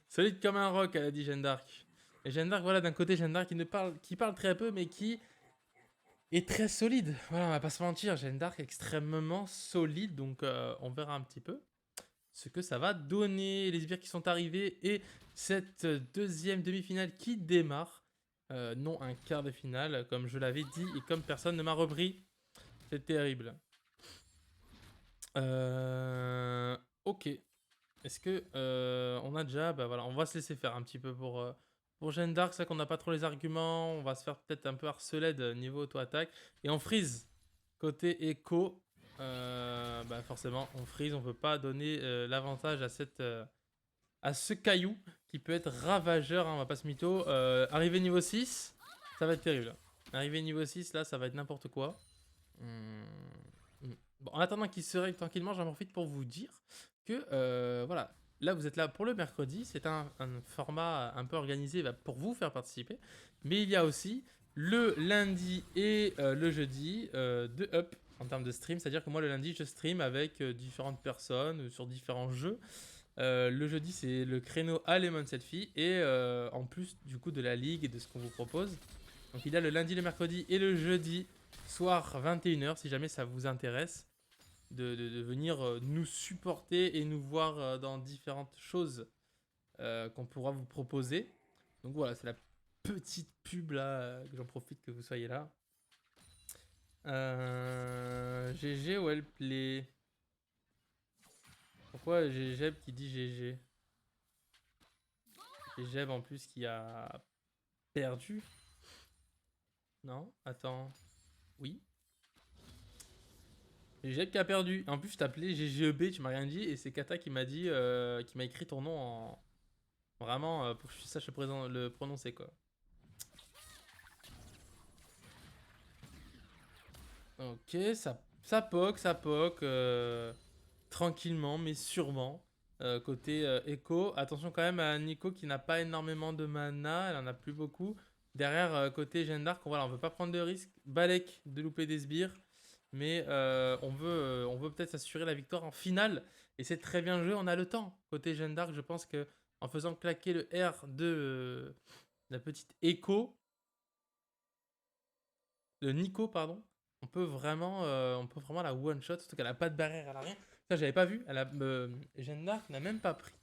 Solide comme un roc, elle a dit Jeanne d'Arc. Et Jeanne d'Arc, voilà, d'un côté, Jeanne d'Arc qui parle très peu, mais qui est très solide. Voilà, on va pas se mentir. Jeanne d'Arc est extrêmement solide. Donc, on verra un petit peu ce que ça va donner. Les sbires qui sont arrivés et cette deuxième demi-finale qui démarre. Non, un quart de finale, comme je l'avais dit et comme personne ne m'a repris. C'est terrible. Ok. Est-ce que on a déjà... Bah voilà, on va se laisser faire un petit peu pour Jeanne d'Arc. C'est vrai qu'on n'a pas trop les arguments. On va se faire peut-être un peu harceler de niveau auto-attaque. Et on freeze. Côté écho, bah forcément, on freeze. On ne peut pas donner l'avantage à ce caillou qui peut être ravageur. Hein, on va pas se mytho. Arrivé niveau 6, ça va être terrible. Arrivé niveau 6, là, ça va être n'importe quoi. Bon, en attendant qu'il se règle tranquillement, j'en profite pour vous dire que voilà, là vous êtes là pour le mercredi, c'est un format un peu organisé pour vous faire participer, mais il y a aussi le lundi et le jeudi de up en termes de stream, c'est-à-dire que moi le lundi je stream avec différentes personnes sur différents jeux. Le jeudi c'est le créneau à Lemon Selfie et en plus du coup de la ligue et de ce qu'on vous propose. Donc il y a le lundi, le mercredi et le jeudi soir 21h si jamais ça vous intéresse de venir nous supporter et nous voir dans différentes choses qu'on pourra vous proposer. Donc voilà, c'est la petite pub là, que j'en profite que vous soyez là. GG ou Play. Pourquoi j'ai Jeb qui dit GG? Et Jeb en plus qui a perdu. Non, attends. Oui. J'ai Jeb qui a perdu. En plus, je t'appelais GGEB, tu m'as rien dit. Et c'est Kata qui m'a dit, qui m'a écrit ton nom en. Vraiment, pour que je sache le prononcer quoi. Ok, ça poke. Tranquillement, mais sûrement. Côté Echo, attention quand même à Nico qui n'a pas énormément de mana, elle en a plus beaucoup. Derrière, côté Jeanne d'Arc, voilà, on veut pas prendre de risque. Balek de louper des sbires, mais on veut peut-être s'assurer la victoire en finale. Et c'est très bien joué, on a le temps. Côté Jeanne d'Arc, je pense que en faisant claquer le R de la petite Echo, de Nico, pardon, on peut vraiment la one shot, surtout qu'elle a pas de barrière, elle a rien. Ça, j'avais pas vu. Jeanne d'Arc n'a même pas pris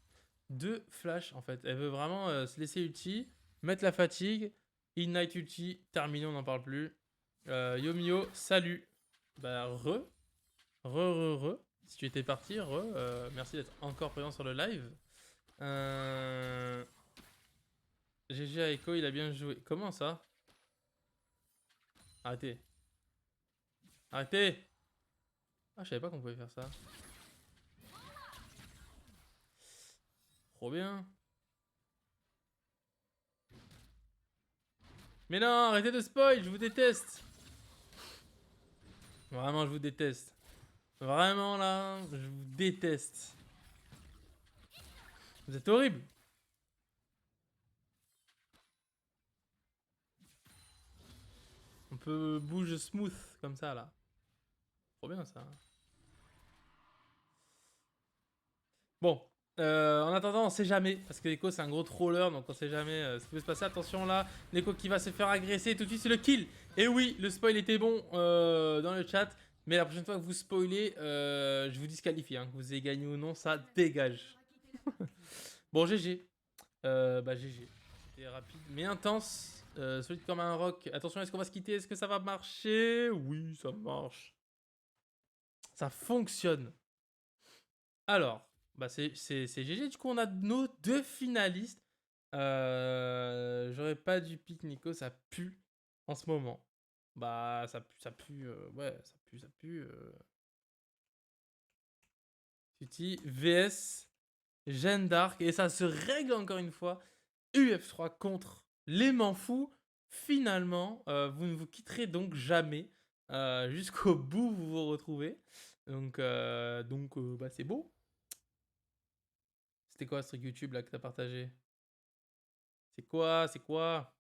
de flash en fait. Elle veut vraiment se laisser ulti, mettre la fatigue, ignite ulti, terminé, on n'en parle plus. Yomio, salut. Bah, re. Si tu étais parti, merci d'être encore présent sur le live. GG à Echo, il a bien joué. Comment ça? Arrêtez. Arrêtez. Ah, je savais pas qu'on pouvait faire ça. Trop bien. Mais non, arrêtez de spoil, je vous déteste. Vraiment, je vous déteste. Vraiment là, je vous déteste. Vous êtes horrible. On peut bouge smooth comme ça là. Trop bien ça. Bon, en attendant, on sait jamais. Parce que Echo c'est un gros troller, donc on sait jamais ce qui peut se passer. Attention là, l'Echo qui va se faire agresser. Tout de suite, c'est le kill. Et oui, le spoil était bon dans le chat. Mais la prochaine fois que vous spoilez, je vous disqualifie. Hein, que vous ayez gagné ou non, ça dégage. Bon, GG. Bah, GG. C'était rapide mais intense. Solide comme un roc. Attention, est-ce qu'on va se quitter? Est-ce que ça va marcher? Oui, ça marche. Ça fonctionne. Alors, bah c'est GG. Du coup, on a nos deux finalistes. J'aurais pas dû pick Nico, ça pue en ce moment. Bah, ça pue, ouais, ça pue. Tutti vs Jeanne d'Arc. Et ça se règle encore une fois. UF3 contre les Manfous. Finalement, vous ne vous quitterez donc jamais. Jusqu'au bout, vous vous retrouvez. Donc bah, c'est beau. C'était quoi ce truc YouTube là que t'as partagé? C'est quoi? C'est quoi?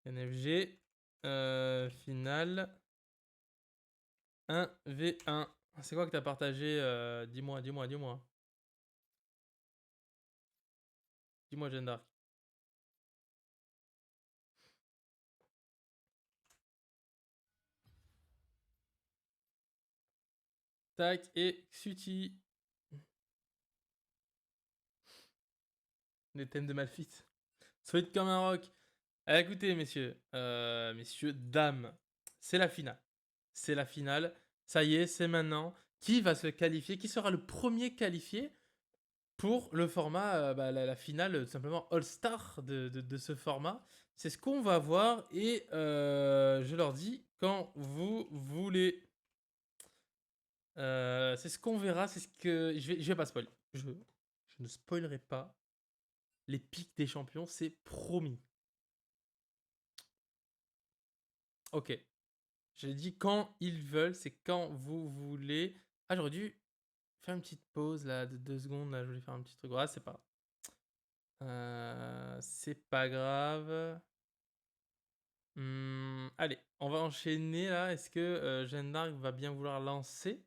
NFG. Finale. 1v1. C'est quoi que t'as partagé? Dis-moi, dis-moi, dis-moi. Dis-moi, Jeanne d'Arc. Tac, et Xuti. Les thèmes de Malfit. Solide comme un roc. Écoutez, messieurs, messieurs, dames, c'est la finale. C'est la finale. Ça y est, c'est maintenant. Qui va se qualifier? Qui sera le premier qualifié pour le format, la finale, tout simplement All-Star de ce format? C'est ce qu'on va voir et je leur dis quand vous voulez. C'est ce qu'on verra, c'est ce que... Je vais pas spoiler. Je ne spoilerai pas les pics des champions, c'est promis. Ok. J'ai dit quand ils veulent, c'est quand vous voulez. Ah, j'aurais dû faire une petite pause là de 2 secondes. Là, je voulais faire un petit truc. Ouais, c'est pas. C'est pas grave. Allez, on va enchaîner là. Est-ce que Jeanne d'Arc va bien vouloir lancer?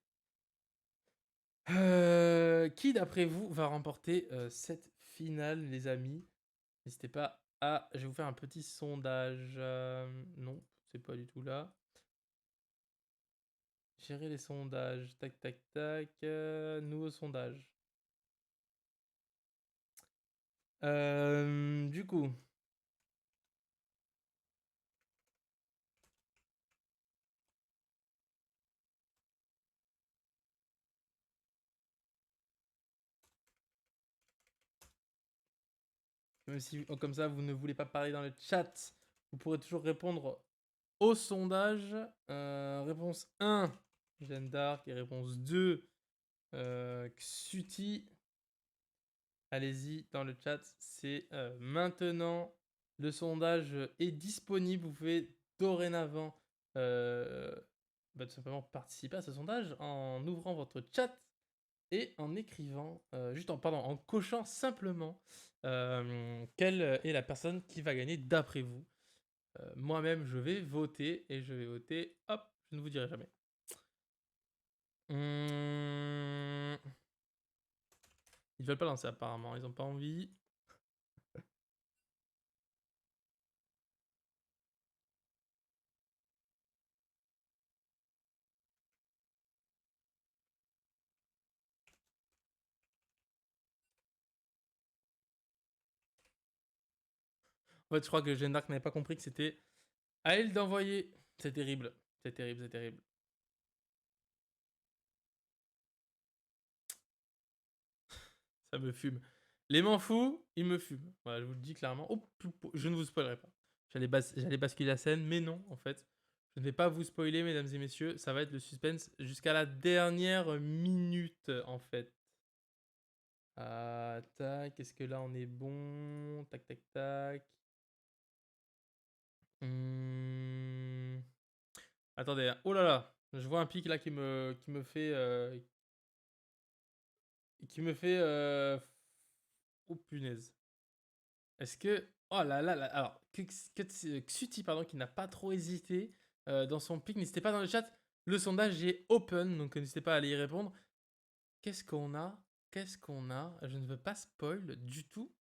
Qui d'après vous va remporter cette finale, les amis? N'hésitez pas à. Je vais vous faire un petit sondage. Non, c'est pas du tout là. Gérer les sondages. Tac, tac, tac. Nouveau sondage. Du coup, même si comme ça vous ne voulez pas parler dans le chat, vous pourrez toujours répondre au sondage. Réponse 1, Jeanne d'Arc, et réponse 2, Xuti. Allez-y dans le chat, c'est maintenant. Le sondage est disponible. Vous pouvez dorénavant tout simplement participer à ce sondage en ouvrant votre chat et en écrivant, en cochant simplement quelle est la personne qui va gagner d'après vous. Moi-même, je vais voter et je vais voter. Hop, je ne vous dirai jamais. Ils veulent pas lancer apparemment, ils ont pas envie. En fait, je crois que Jeanne d'Arc n'avait pas compris que c'était à elle d'envoyer. C'est terrible, c'est terrible, c'est terrible. Ça me fume. Les m'en fous, ils me fument. Voilà, je vous le dis clairement. Oh, je ne vous spoilerai pas. J'allais basculer la scène, mais non, en fait. Je ne vais pas vous spoiler, mesdames et messieurs. Ça va être le suspense jusqu'à la dernière minute, en fait. Ah, tac, est-ce que là on est bon? Tac, tac, tac. Attendez, hein. Oh là là, je vois un pic là qui me fait... qui me fait... Oh punaise. Est-ce que... Oh là là là... Alors, Xuti, pardon, qui n'a pas trop hésité dans son pic, n'hésitez pas dans le chat. Le sondage est open, donc n'hésitez pas à aller y répondre. Qu'est-ce qu'on a? Qu'est-ce qu'on a? Je ne veux pas spoil du tout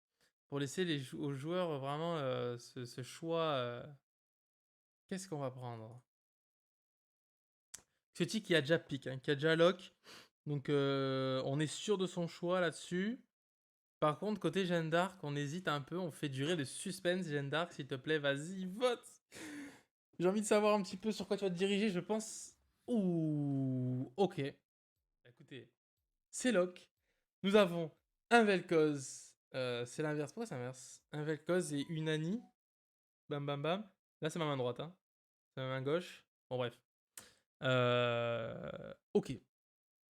pour laisser aux joueurs vraiment ce choix. Qu'est-ce qu'on va prendre? Xuti qui a déjà pick, hein, qui a déjà lock. Donc on est sûr de son choix là-dessus. Par contre, côté Jeanne d'Arc, on hésite un peu. On fait durer le suspense. Jeanne d'Arc, s'il te plaît, vas-y, vote. J'ai envie de savoir un petit peu sur quoi tu vas te diriger, je pense. Ouh, ok. Écoutez, c'est lock. Nous avons un Vel'Koz. C'est l'inverse. Pourquoi c'est l'inverse? Un Vel'Koz et une Annie. Bam, bam, bam. Là, c'est ma main droite. Hein. C'est ma main gauche. Bon, bref. Ok.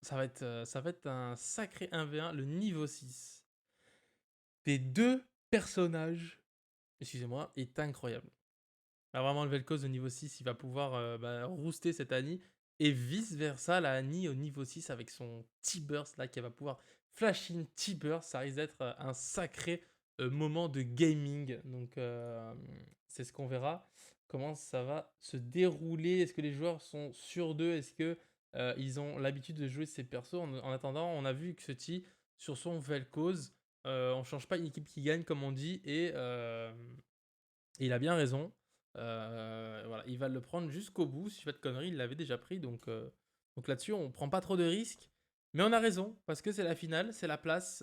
Ça va être un sacré 1v1. Le niveau 6 des deux personnages, excusez-moi, est incroyable. Là, vraiment, le Vel'Koz de niveau 6, il va pouvoir rooster cette Annie. Et vice versa, la Annie au niveau 6 avec son T-Burst là, qui va pouvoir flash in T-Burst, ça risque d'être un sacré moment de gaming. Donc c'est ce qu'on verra. Comment ça va se dérouler? Est-ce que les joueurs sont sûrs d'eux? Est-ce que ils ont l'habitude de jouer ces persos? En attendant, on a vu que Xuti, sur son Vel'Koz, on change pas une équipe qui gagne comme on dit, et il a bien raison. Voilà, il va le prendre jusqu'au bout. Si je fais pas de conneries, il l'avait déjà pris. Donc là-dessus, on prend pas trop de risques. Mais on a raison, parce que c'est la finale, c'est la place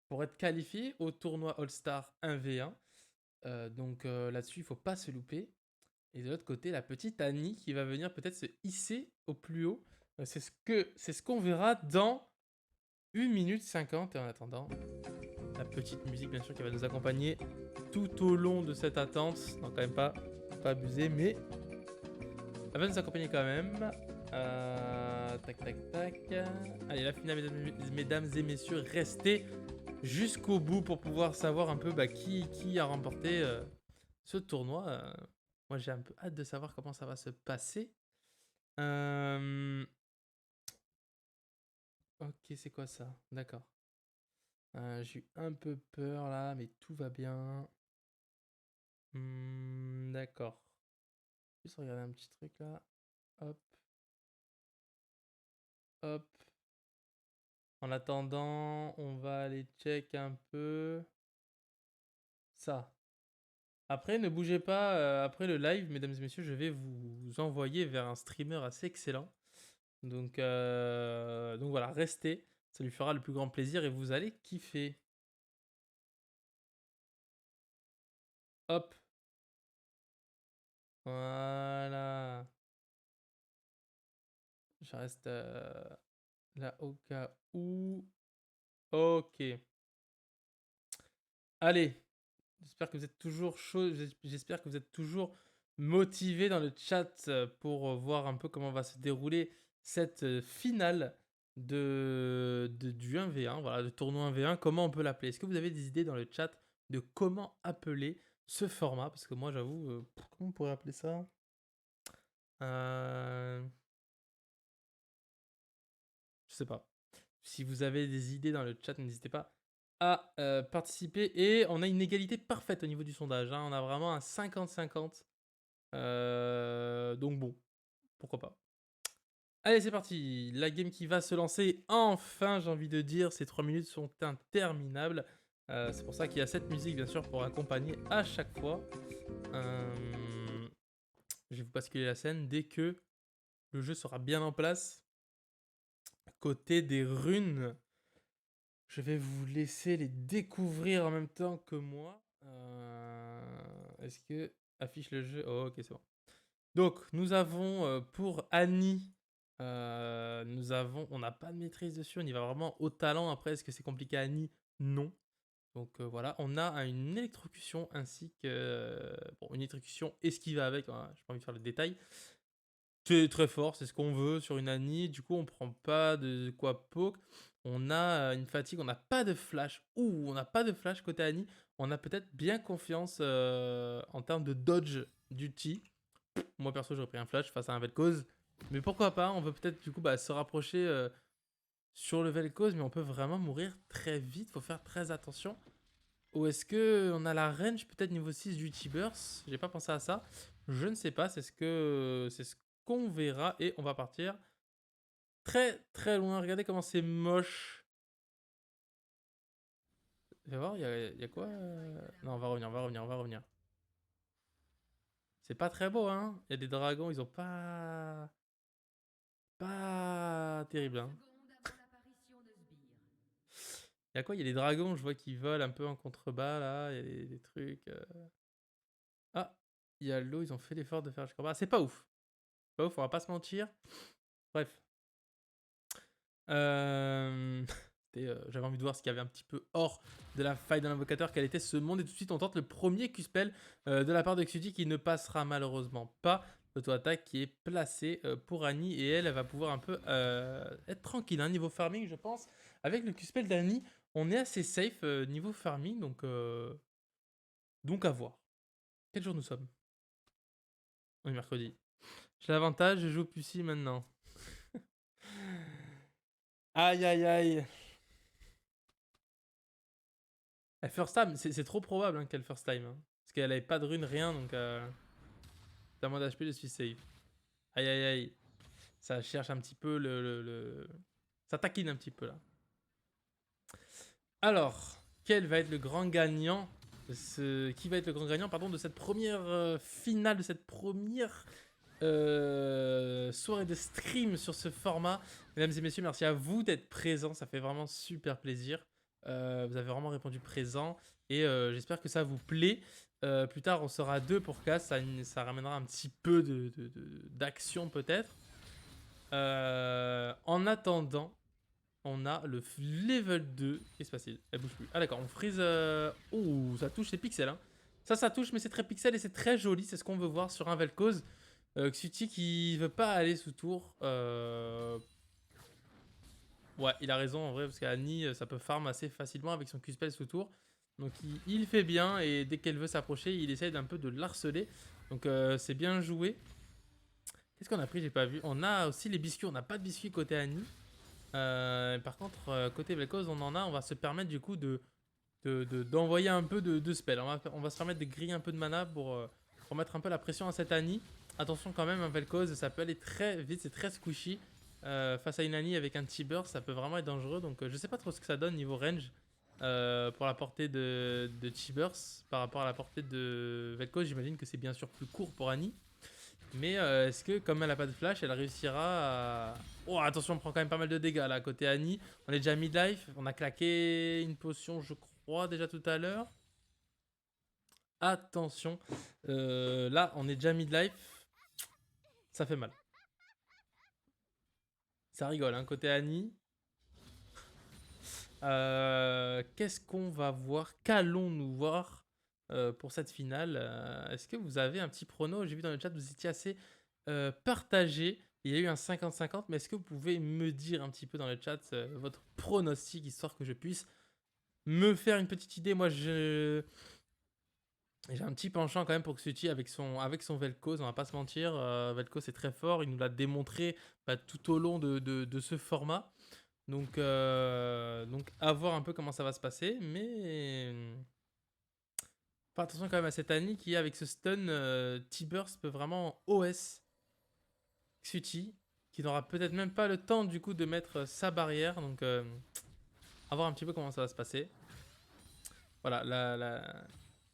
pour être qualifié au tournoi All-Star 1v1. Là-dessus, il faut pas se louper. Et de l'autre côté, la petite Annie qui va venir peut-être se hisser au plus haut. C'est ce qu'on verra dans 1 minute 50. Et en attendant, la petite musique, bien sûr, qui va nous accompagner tout au long de cette attente. Non, quand même pas abuser, mais elle va nous accompagner quand même. Tac, tac, tac. Allez, la finale, mesdames et messieurs, restez jusqu'au bout pour pouvoir savoir un peu qui a remporté ce tournoi. Moi, j'ai un peu hâte de savoir comment ça va se passer. Ok, c'est quoi ça? D'accord. J'ai eu un peu peur là, mais tout va bien. D'accord. Juste regarder un petit truc là. Hop, hop. En attendant, on va aller check un peu ça. Après, ne bougez pas. Après le live, mesdames et messieurs, je vais vous envoyer vers un streamer assez excellent. Donc voilà, restez. Ça lui fera le plus grand plaisir et vous allez kiffer. Hop. Voilà. Je reste là au cas où. Ok. Allez. J'espère que vous êtes toujours chaud. J'espère que vous êtes toujours motivé dans le chat pour voir un peu comment va se dérouler cette finale du 1v1. Voilà, le tournoi 1v1. Comment on peut l'appeler? Est-ce que vous avez des idées dans le chat de comment appeler ce format? Parce que moi, j'avoue, comment on pourrait appeler ça? euh... Je sais pas. Si vous avez des idées dans le chat, n'hésitez pas à participer. Et on a une égalité parfaite au niveau du sondage, hein. On a vraiment un 50-50. Donc bon, pourquoi pas. Allez, c'est parti. La game qui va se lancer. Enfin, j'ai envie de dire, ces 3 minutes sont interminables. C'est pour ça qu'il y a cette musique, bien sûr, pour accompagner à chaque fois. Je vais vous basculer la scène dès que le jeu sera bien en place. Côté des runes, je vais vous laisser les découvrir en même temps que moi. Est-ce que affiche le jeu? Oh, ok, c'est bon. Donc, nous avons pour Annie, on n'a pas de maîtrise dessus, on y va vraiment au talent. Après, est-ce que c'est compliqué Annie? Non. Donc voilà, on a une électrocution ainsi que. Bon, une électrocution et ce qui va avec, hein, j'ai pas envie de faire le détail. C'est très fort, c'est ce qu'on veut sur une Annie. Du coup, on prend pas de quoi poke. On a une fatigue, on n'a pas de flash. Ouh, on n'a pas de flash côté Annie. On a peut-être bien confiance en termes de dodge d'ulti. Moi perso, j'aurais pris un flash face à un Vel'Koz. Mais pourquoi pas? On veut peut-être du coup se rapprocher sur le Vel'Koz, mais on peut vraiment mourir très vite. Faut faire très attention. Ou est-ce que on a la range peut-être niveau 6 du T-Burst? J'ai pas pensé à ça. Je ne sais pas. C'est ce qu'on verra et on va partir très très loin. Regardez comment c'est moche. Fais voir, il y a quoi Non, on va revenir. C'est pas très beau, hein. Il y a des dragons, ils ont pas terrible, hein. Il y a quoi? Il y a des dragons, je vois qui volent un peu en contrebas là. Il y a des trucs. Ah, il y a l'eau, ils ont fait l'effort de faire le combat. C'est pas ouf. Pas ouf, on va pas se mentir. Bref. J'avais envie de voir ce qu'il y avait un petit peu hors de la faille d'un invocateur, quel était ce monde. Et tout de suite, on tente le premier Q-spell de la part de Xuti qui ne passera malheureusement pas. L'auto-attaque qui est placée pour Annie et elle va pouvoir un peu être tranquille. Hein, niveau farming, je pense. Avec le Q-spell d'Annie, on est assez safe niveau farming. Donc à voir. Quel jour nous sommes? On est mercredi. J'ai l'avantage, je joue Pussy maintenant. Aïe aïe aïe. Elle first time, c'est trop probable hein, qu'elle first time. Hein. Parce qu'elle avait pas de rune, rien, donc t'as moins d'HP, je suis safe. Aïe aïe aïe. Ça cherche un petit peu Ça taquine un petit peu là. Alors, quel va être le grand gagnant Qui va être le grand gagnant pardon, de cette première finale, de cette première soirée de stream sur ce format. Mesdames et messieurs, merci à vous d'être présents, ça fait vraiment super plaisir. Vous avez vraiment répondu présent et j'espère que ça vous plaît. Plus tard, on sera deux pour casse, ça ramènera un petit peu d'action peut-être. En attendant, on a le level 2. Qu'est-ce qui se passe? Elle bouge plus. Ah d'accord, on freeze... Ouh, ça touche, c'est pixel. Hein. Ça touche, mais c'est très pixel et c'est très joli. C'est ce qu'on veut voir sur un Vel'Koz. Xuti qui veut pas aller sous tour. Ouais, il a raison en vrai, parce qu'Annie, ça peut farm assez facilement avec son Q-spell sous tour. Donc il fait bien, et dès qu'elle veut s'approcher, il essaye d'un peu de l'harceler. Donc c'est bien joué. Qu'est-ce qu'on a pris? J'ai pas vu. On a aussi les biscuits. On n'a pas de biscuits côté Annie. Par contre, côté Vel'Koz, on en a. On va se permettre du coup d'envoyer un peu de spells. On va se permettre de griller un peu de mana pour mettre un peu la pression à cette Annie. Attention quand même, un Vel'Koz, ça peut aller très vite, c'est très squishy. Face à une Annie avec un T-Burst, ça peut vraiment être dangereux. Donc je sais pas trop ce que ça donne niveau range pour la portée de T-Burst par rapport à la portée de Vel'Koz. J'imagine que c'est bien sûr plus court pour Annie. Mais est-ce que, comme elle a pas de flash, elle réussira à... Oh, attention, on prend quand même pas mal de dégâts là, à côté Annie. On est déjà mid-life, on a claqué une potion, je crois, déjà tout à l'heure. Attention, là, on est déjà mid-life. Ça fait mal. Ça rigole, hein, côté Annie. Qu'est-ce qu'on va voir? Qu'allons-nous voir pour cette finale? Est-ce que vous avez un petit prono? J'ai vu dans le chat, vous étiez assez partagé. Il y a eu un 50-50, mais est-ce que vous pouvez me dire un petit peu dans le chat votre pronostic, histoire que je puisse me faire une petite idée? Moi, j'ai un petit penchant quand même pour Xuti avec son Vel'Koz, on va pas se mentir. Vel'Koz c'est très fort, il nous l'a démontré tout au long de ce format. Donc à voir un peu comment ça va se passer. Mais enfin, attention quand même à cette Annie qui, avec ce stun, T-Burst peut vraiment OS Xuti, qui n'aura peut-être même pas le temps du coup de mettre sa barrière. Donc à voir un petit peu comment ça va se passer. Voilà,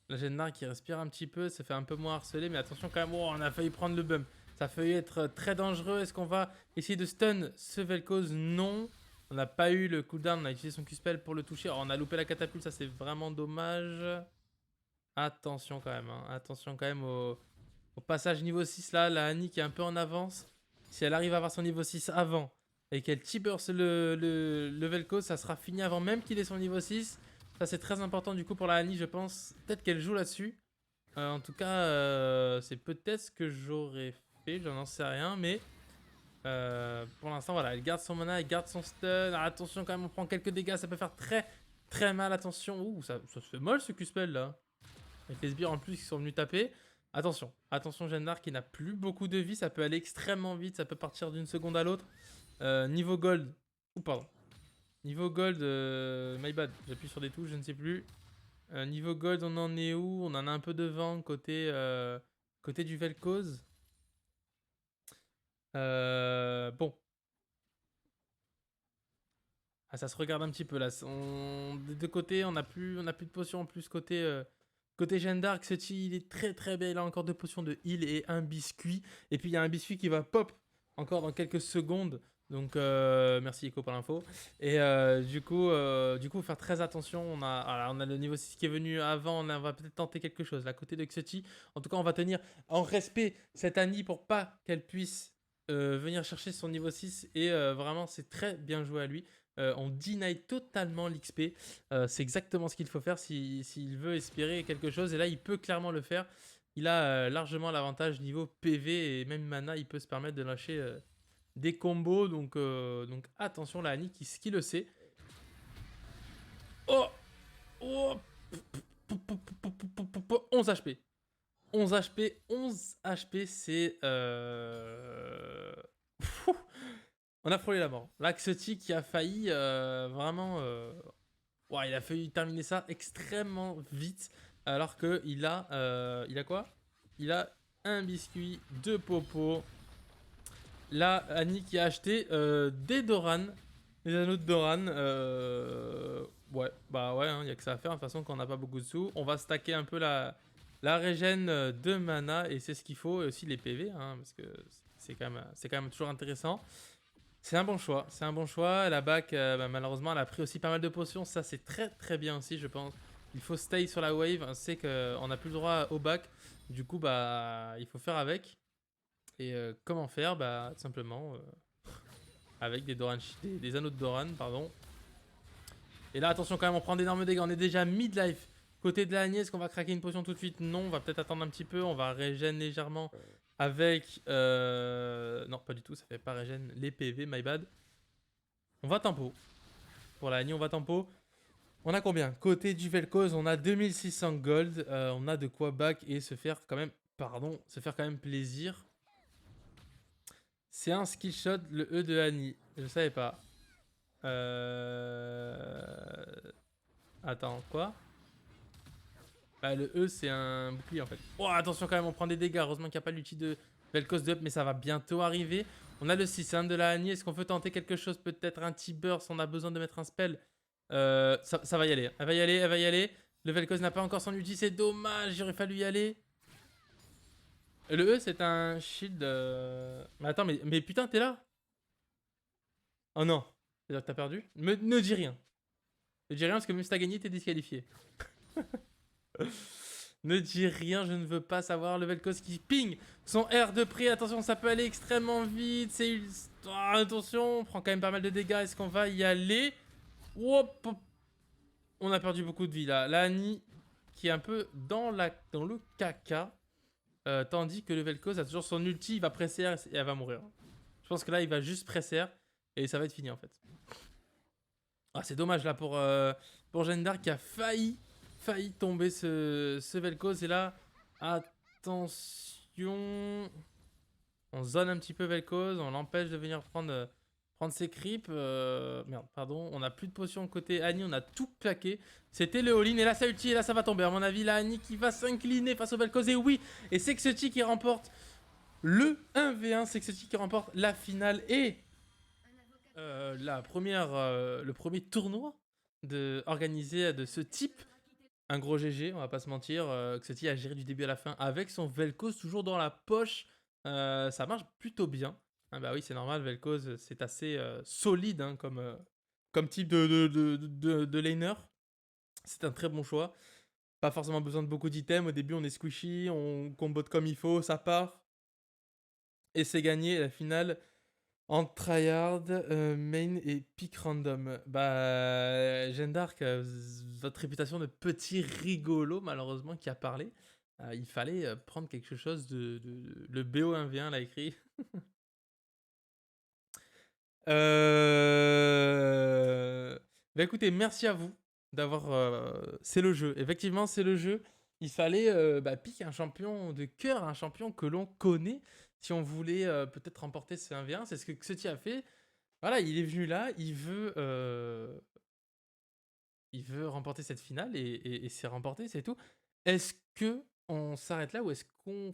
la Gennar qui respire un petit peu, se fait un peu moins harceler. Mais attention quand même, oh, on a failli prendre le bump. Ça a failli être très dangereux. Est-ce qu'on va essayer de stun ce Vel'Koz? Non. On n'a pas eu le cooldown, on a utilisé son Q-spell pour le toucher. Oh, on a loupé la catapulte, ça c'est vraiment dommage. Attention quand même, hein. Attention quand même au passage niveau 6 là. La Annie qui est un peu en avance. Si elle arrive à avoir son niveau 6 avant et qu'elle T-burst le Vel'Koz, ça sera fini avant même qu'il ait son niveau 6. Ça c'est très important du coup pour la Annie, je pense. Peut-être qu'elle joue là-dessus. En tout cas, c'est peut-être ce que j'aurais fait, j'en sais rien, mais pour l'instant, voilà, elle garde son mana, elle garde son stun. Ah, attention quand même, on prend quelques dégâts, ça peut faire très très mal, attention. Ouh, ça se fait mal ce Q-spell là. Avec les sbires en plus qui sont venus taper. Attention, attention Jeanne d'Arc qui n'a plus beaucoup de vie, ça peut aller extrêmement vite, ça peut partir d'une seconde à l'autre. Niveau gold, ou pardon. Niveau gold, my bad, j'appuie sur des touches, je ne sais plus. Niveau gold, on en est où? On en a un peu devant côté du Vel'Koz. Bon. Ah, ça se regarde un petit peu là. Des deux côtés, on n'a plus de potions en plus côté Jeanne d'Arc. Il est très très bien. Il a encore deux potions de heal et un biscuit. Et puis il y a un biscuit qui va pop encore dans quelques secondes. Donc merci Echo pour l'info. Et du coup, faire très attention. On a le niveau 6 qui est venu avant. On va peut-être tenter quelque chose là côté de Xuti. En tout cas, on va tenir en respect cette Annie pour pas qu'elle puisse venir chercher son niveau 6. Et vraiment, c'est très bien joué à lui. On deny totalement l'XP. C'est exactement ce qu'il faut faire s'il veut espérer quelque chose. Et là, il peut clairement le faire. Il a largement l'avantage niveau PV et même mana. Il peut se permettre de lâcher des combos. Donc attention, la Annie qui le sait. Oh, oh 11 HP. 11 HP, 11 HP, c'est... Pfff, on a frôlé la mort. Là, Xuti qui a failli vraiment... Ouais, il a failli terminer ça extrêmement vite. Alors qu'il a... il a quoi? Il a un biscuit, 2 popos. Là, Annie qui a acheté des Doran. Des anneaux de Doran. Ouais, bah ouais, il y a que ça à faire. De toute façon, quand on n'a pas beaucoup de sous, on va stacker un peu la régène de mana. Et c'est ce qu'il faut. Et aussi les PV, parce que c'est quand même toujours intéressant. C'est un bon choix. C'est un bon choix. La bac, malheureusement, elle a pris aussi pas mal de potions. Ça, c'est très très bien aussi, je pense. Il faut stay sur la wave. On sait qu'on n'a plus le droit au bac. Du coup, bah, il faut faire avec. Et comment faire? Bah, tout simplement avec des, Doran, des anneaux de Doran, pardon. Et là, attention quand même, on prend d'énormes dégâts. On est déjà mid-life. Côté de la Agnès, est-ce qu'on va craquer une potion tout de suite? Non, on va peut-être attendre un petit peu. On va régène légèrement avec... Non, pas du tout, ça fait pas régène les PV, my bad. On va tempo. Pour la Agnès, on va tempo. On a combien? Côté du Vel'Koz, on a 2600 gold. On a de quoi back et se faire quand même... Pardon, se faire quand même plaisir. C'est un skill shot, le E de Annie. Je savais pas. Attends, quoi? Bah, le E, c'est un bouclier en fait. Oh, attention quand même, on prend des dégâts. Heureusement qu'il n'y a pas l'outil de Vel'Koz de up, mais ça va bientôt arriver. On a le 6 de la Annie. Est-ce qu'on peut tenter quelque chose? Peut-être un T-Burst. On a besoin de mettre un spell. Ça va y aller. Elle va y aller, elle va y aller. Le Vel'Koz n'a pas encore son ulti. C'est dommage. Il aurait fallu y aller. Le E, c'est un shield. Mais attends, mais putain, t'es là? Oh non. C'est-à-dire que t'as perdu? Ne dis rien. Ne dis rien parce que même si t'as gagné, t'es disqualifié. Ne dis rien, je ne veux pas savoir. Le Vel'Koz qui ping son R de près. Attention, ça peut aller extrêmement vite. C'est attention, on prend quand même pas mal de dégâts. Est-ce qu'on va y aller? Hop. On a perdu beaucoup de vie là. La Annie qui est un peu dans le caca. Tandis que le Vel'Koz a toujours son ulti. Il va presser R et elle va mourir. Je pense que là, il va juste presser R et ça va être fini en fait. Ah, c'est dommage là pour Jeanne d'Arc qui a failli tomber ce Vel'Koz. Et là, attention. On zone un petit peu Vel'Koz. On l'empêche de venir prendre ses creeps. Merde, pardon. On a plus de potions côté Annie. On a tout claqué. C'était le all-in. Et là, ça ulti. Et là, ça va tomber. À mon avis, là, Annie qui va s'incliner face au Vel'Koz. Et oui, et c'est Xuti qui remporte le 1v1. C'est Xuti qui remporte la finale. Et le premier tournoi organisé de ce type. Un gros GG, on va pas se mentir. Xuti a géré du début à la fin avec son Vel'Koz toujours dans la poche. Ça marche plutôt bien. Bah oui, c'est normal, Vel'Koz c'est assez solide comme type de laner. C'est un très bon choix. Pas forcément besoin de beaucoup d'items. Au début, on est squishy, on combote comme il faut, ça part. Et c'est gagné. La finale, en tryhard, main et pick random. Bah, Jeanne d'Arc, votre réputation de petit rigolo, malheureusement, qui a parlé. Il fallait prendre quelque chose le BO1v1 l'a écrit. Bah écoutez, merci à vous d'avoir... c'est le jeu, effectivement c'est le jeu. Il fallait piquer un champion de cœur, un champion que l'on connaît. Si on voulait peut-être remporter ce 1v1, c'est ce que Xuti a fait. Voilà, il est venu là, il veut remporter cette finale et c'est remporté, c'est tout. Est-ce que on s'arrête là ou est-ce qu'on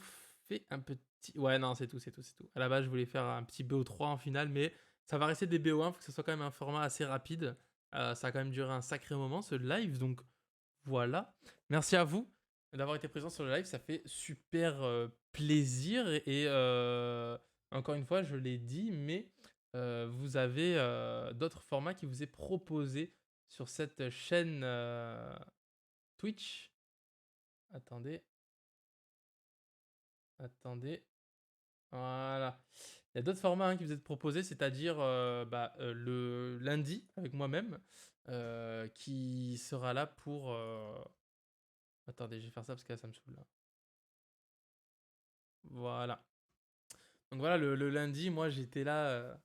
fait un petit... Ouais, non, c'est tout. À la base, je voulais faire un petit BO3 en finale, mais ça va rester des BO1, il faut que ce soit quand même un format assez rapide. Ça a quand même duré un sacré moment, ce live, donc voilà. Merci à vous d'avoir été présent sur le live, ça fait super plaisir. Et encore une fois, je l'ai dit, mais vous avez d'autres formats qui vous est proposé sur cette chaîne Twitch. Attendez. Voilà. Il y a d'autres formats qui vous êtes proposés, c'est-à-dire le lundi avec moi-même, qui sera là pour... Attendez, je vais faire ça parce que là, ça me saoule. Là. Voilà. Donc voilà, le lundi, moi j'étais là...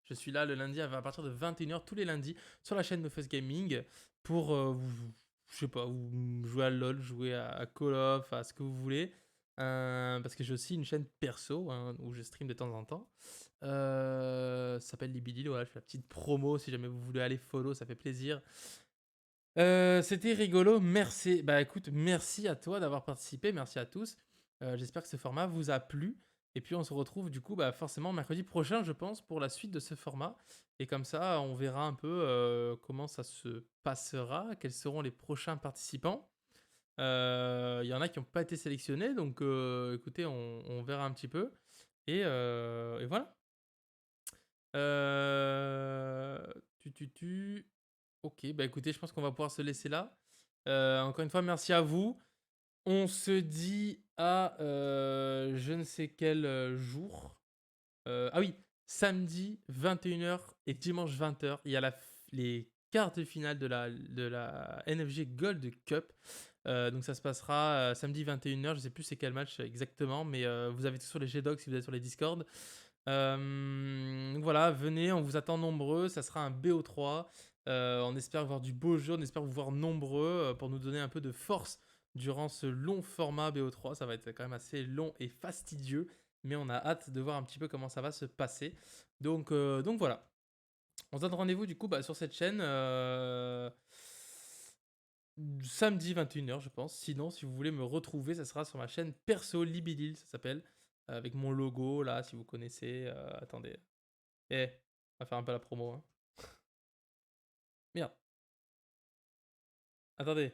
je suis là le lundi à partir de 21h tous les lundis sur la chaîne NoFus Gaming pour, je sais pas, vous jouer à LoL, jouer à Call of, à ce que vous voulez. Parce que j'ai aussi une chaîne perso hein, où je stream de temps en temps. Ça s'appelle Libidil, voilà, je fais la petite promo si jamais vous voulez aller follow, ça fait plaisir. C'était rigolo, merci. Bah écoute, merci à toi d'avoir participé, merci à tous. J'espère que ce format vous a plu. Et puis on se retrouve du coup bah, forcément mercredi prochain, je pense, pour la suite de ce format. Et comme ça, on verra un peu comment ça se passera, quels seront les prochains participants. Il y en a qui n'ont pas été sélectionnés, donc écoutez, on verra un petit peu. Et voilà. Tu. Ok, bah écoutez, je pense qu'on va pouvoir se laisser là. Encore une fois, merci à vous. On se dit à je ne sais quel jour. Ah oui, samedi 21h et dimanche 20h, il y a les quarts de finale de la NFG Gold Cup. Donc ça se passera samedi 21h, je ne sais plus c'est quel match exactement, mais vous avez tout sur les G-Docs si vous êtes sur les Discord. Donc voilà, venez, on vous attend nombreux, ça sera un BO3. On espère voir du beau jeu, on espère vous voir nombreux pour nous donner un peu de force durant ce long format BO3. Ça va être quand même assez long et fastidieux, mais on a hâte de voir un petit peu comment ça va se passer. Donc voilà. On se donne rendez-vous du coup bah, sur cette chaîne samedi 21h, je pense. Sinon, si vous voulez me retrouver, ça sera sur ma chaîne perso Libidil, ça s'appelle, avec mon logo là, si vous connaissez. Attendez. On va faire un peu la promo. Hein. Merde. Attendez.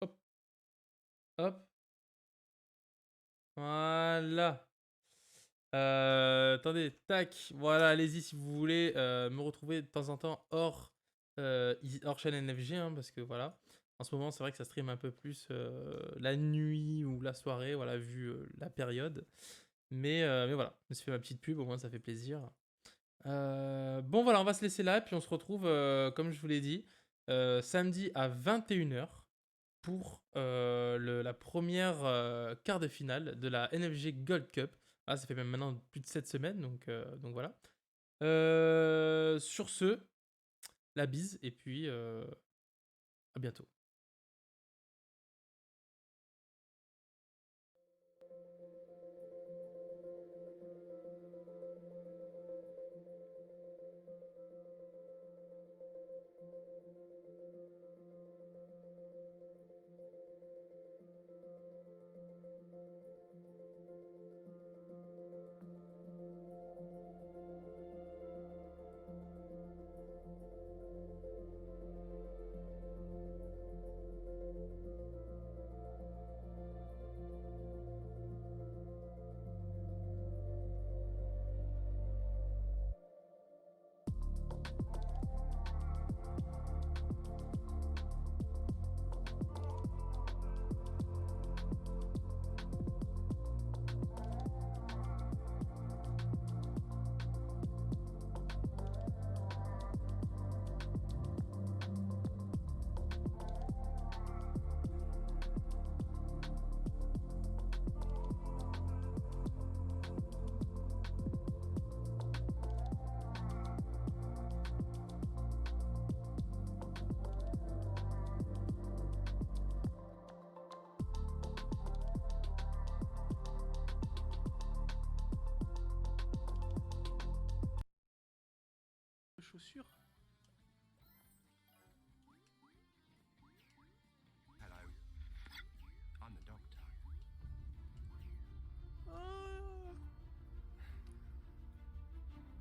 Hop, hop. Voilà. Attendez, tac. Voilà, allez-y si vous voulez me retrouver de temps en temps hors chaîne NFG, hein, parce que voilà. En ce moment, c'est vrai que ça stream un peu plus la nuit ou la soirée, voilà, vu la période. Mais voilà, je me suis fait ma petite pub, au moins ça fait plaisir. Bon voilà, on va se laisser là, puis on se retrouve, comme je vous l'ai dit, samedi à 21h pour la première quart de finale de la NFG Gold Cup. Ah, ça fait même maintenant plus de 7 semaines, donc voilà. Sur ce, la bise, et puis à bientôt. Chaussures. Hello, I'm the doctor.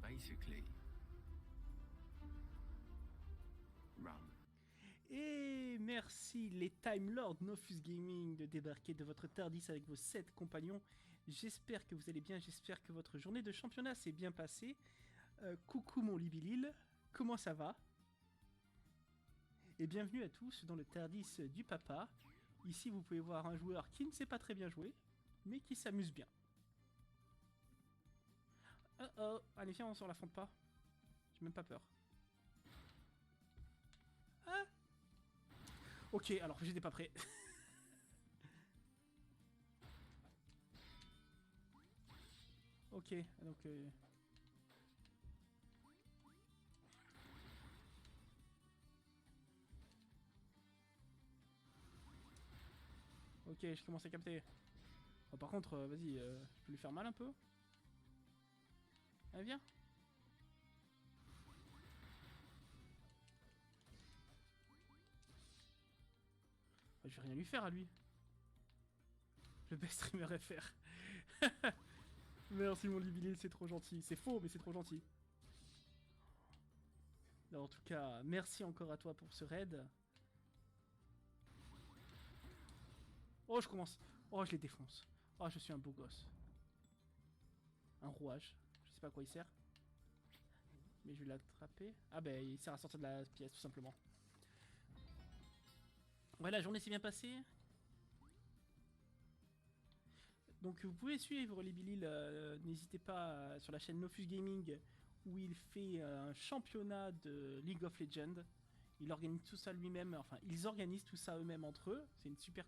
Basically, run. Et merci les Time Lords Nofus Gaming de débarquer de votre Tardis avec vos 7 compagnons. J'espère que vous allez bien, j'espère que votre journée de championnat s'est bien passée. Coucou mon Libilil, comment ça va? Et bienvenue à tous dans le Tardis du Papa. Ici vous pouvez voir un joueur qui ne sait pas très bien jouer, mais qui s'amuse bien. Oh, allez viens on s'en l'affronte pas. J'ai même pas peur. Ah. Ok, alors j'étais pas prêt. Ok, donc... Ok, je commence à capter. Oh, par contre, vas-y, je peux lui faire mal un peu. Allez, viens. Je vais rien lui faire à lui. Le best streamer FR. Merci mon Libilil, c'est trop gentil. C'est faux, mais c'est trop gentil. Alors, en tout cas, merci encore à toi pour ce raid. Oh, je commence. Oh, je les défonce. Oh, je suis un beau gosse. Un rouage. Je sais pas à quoi il sert. Mais je vais l'attraper. Ah ben, il sert à sortir de la pièce, tout simplement. Ouais, la journée s'est bien passée. Donc vous pouvez suivre Libilil, n'hésitez pas sur la chaîne Nofus Gaming où il fait un championnat de League of Legends. Il organise tout ça lui-même, enfin ils organisent tout ça eux-mêmes entre eux, c'est une super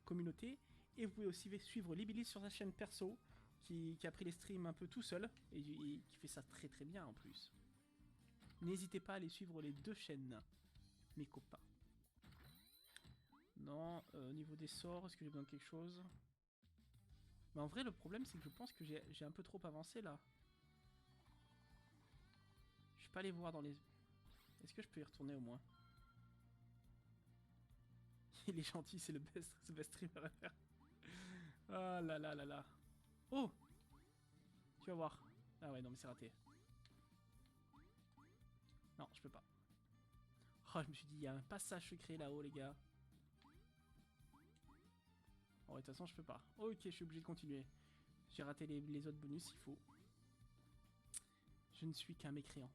communauté. Et vous pouvez aussi suivre Libilil sur sa chaîne perso qui a pris les streams un peu tout seul et qui fait ça très très bien en plus. N'hésitez pas à aller suivre les deux chaînes, mes copains. Non, au niveau des sorts, est-ce que j'ai besoin de quelque chose? Mais en vrai, le problème, c'est que je pense que j'ai un peu trop avancé, là. Je suis pas allé voir dans les... Est-ce que je peux y retourner, au moins? Il est gentil, c'est le best streamer à faire. Ah là là là là. Oh! Tu vas voir. Ah ouais, non, mais c'est raté. Non, je peux pas. Oh, je me suis dit, il y a un passage secret là-haut, les gars. Oh, ouais, de toute façon, je peux pas. Ok, je suis obligé de continuer. J'ai raté les autres bonus, il faut. Je ne suis qu'un mécréant.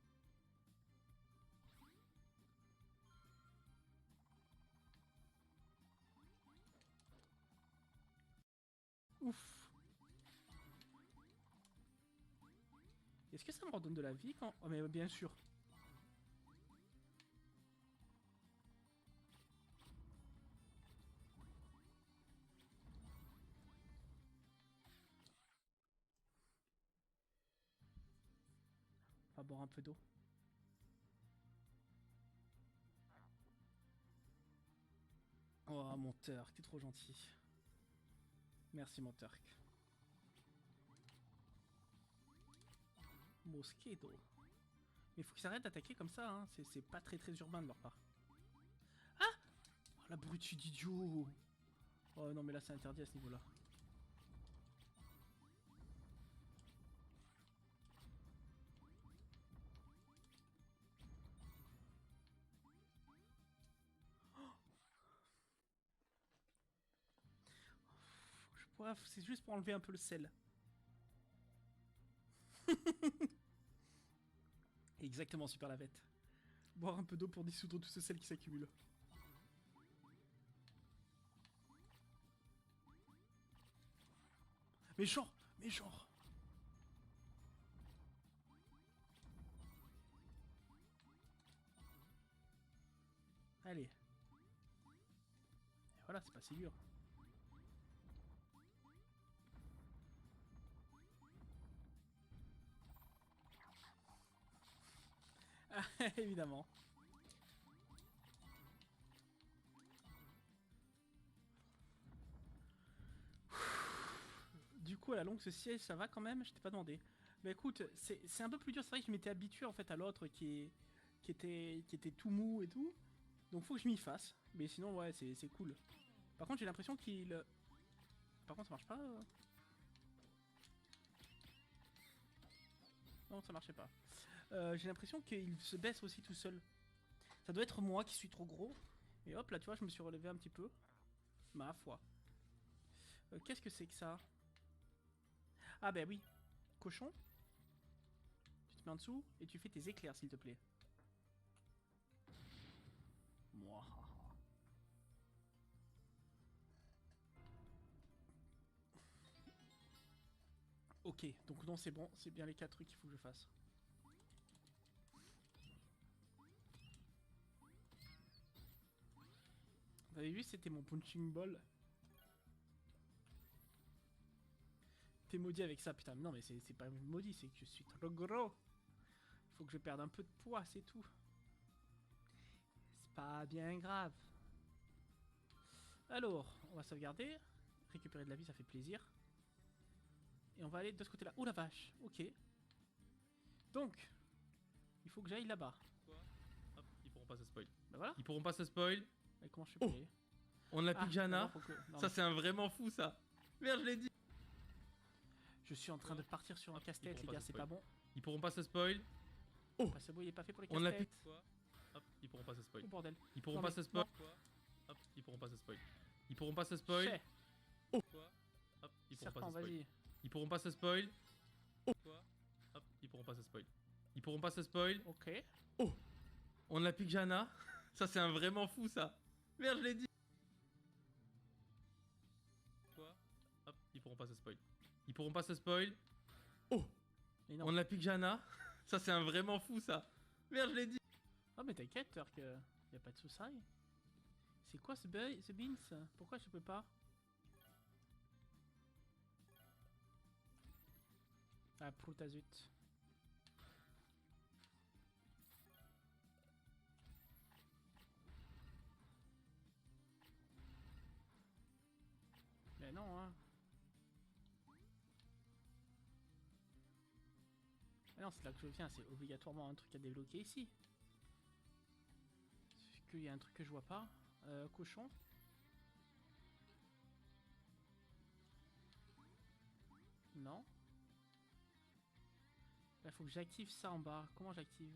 Ouf! Est-ce que ça me redonne de la vie quand... Oh, mais bien sûr. On va boire un peu d'eau. Oh, mon Turk, t'es trop gentil. Merci, mon Turk. Mosquito. Mais faut qu'ils arrêtent d'attaquer comme ça, hein. C'est pas très très urbain de leur part. Ah! Oh, la l'abruti d'idiot! Oh non, mais là c'est interdit à ce niveau-là. C'est juste pour enlever un peu le sel. Exactement, super lavette. Boire un peu d'eau pour dissoudre tout ce sel qui s'accumule. Mais genre, mais genre. Allez. Et voilà, c'est pas si dur. Ah, évidemment. Du coup, à la longue, ce siège, ça va quand même? Je t'ai pas demandé. Bah écoute, c'est un peu plus dur. C'est vrai que je m'étais habitué en fait à l'autre qui était tout mou et tout. Donc faut que je m'y fasse. Mais sinon, ouais, c'est cool. Par contre, j'ai l'impression qu'il... Par contre, ça marche pas. Non, ça marchait pas. J'ai l'impression qu'il se baisse aussi tout seul. Ça doit être moi qui suis trop gros. Et hop, là, tu vois, je me suis relevé un petit peu. Ma foi. Qu'est-ce que c'est que ça? Ah bah oui. Cochon. Tu te mets en dessous et tu fais tes éclairs, s'il te plaît. Moi. Ok, donc non, c'est bon. C'est bien les 4 trucs qu'il faut que je fasse. Vous avez vu, c'était mon punching ball. T'es maudit avec ça, putain. Non, mais c'est pas maudit, c'est que je suis trop gros. Il faut que je perde un peu de poids, c'est tout. C'est pas bien grave. Alors, on va sauvegarder. Récupérer de la vie, ça fait plaisir. Et on va aller de ce côté-là. Oh la vache, ok. Donc, il faut que j'aille là-bas. Hop, ils pourront pas se spoil. Bah voilà. Ils pourront pas se spoil. Et comment je fais pour y aller? On n'a plus que Jana. d'abord, faut que- non, Ça, mais c'est un vraiment fou, ça. Merde, je l'ai dit. je suis en train de partir sur un Hop, casse-tête, ils les pourront gars, pas c'est se pas bon. Ils pourront pas se spoil. Bah, c'est bon, il est pas fait pour les On n'a plus. casse-têtes. Hop, ils pourront pas se spoil. Oh bordel. Ils pourront Non, pas mais se spoil. non. Hop, ils pourront pas se spoil. Ils pourront pas se spoil. Chais. Hop, ils pourront pas Serpent, se spoil. vas-y. Ils pourront pas se spoil. Hop, ils pourront pas se spoil. Ils pourront pas se spoil. Ok. On n'a plus que Jana. Ça, c'est un vraiment fou, ça. Merde, je l'ai dit. Hop, ils pourront pas se spoil. Ils pourront pas se spoil. Mais non. On n'a plus que Jana. Ça, c'est un vraiment fou, ça. Merde, je l'ai dit. Ah mais t'inquiète, Turk, y a pas de soucis. C'est quoi ce beans? Pourquoi je peux pas? Ah, proutazut. Mais non, hein. Ah non, c'est là que je viens, c'est obligatoirement un truc à débloquer ici. Sauf qu'il y a un truc que je vois pas. Cochon. Non. Là, faut que j'active ça en bas. Comment j'active?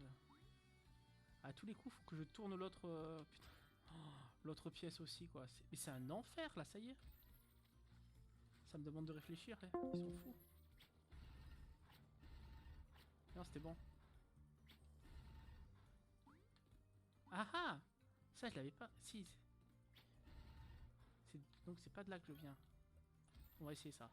À tous les coups, faut que je tourne l'autre... putain. Oh, l'autre pièce aussi, quoi. Mais c'est un enfer, là, ça y est. Ça me demande de réfléchir, là. Ils sont fous. Non, c'était bon. Ah ah! Ça, je l'avais pas. Si. Donc, c'est pas de là que je viens. On va essayer ça.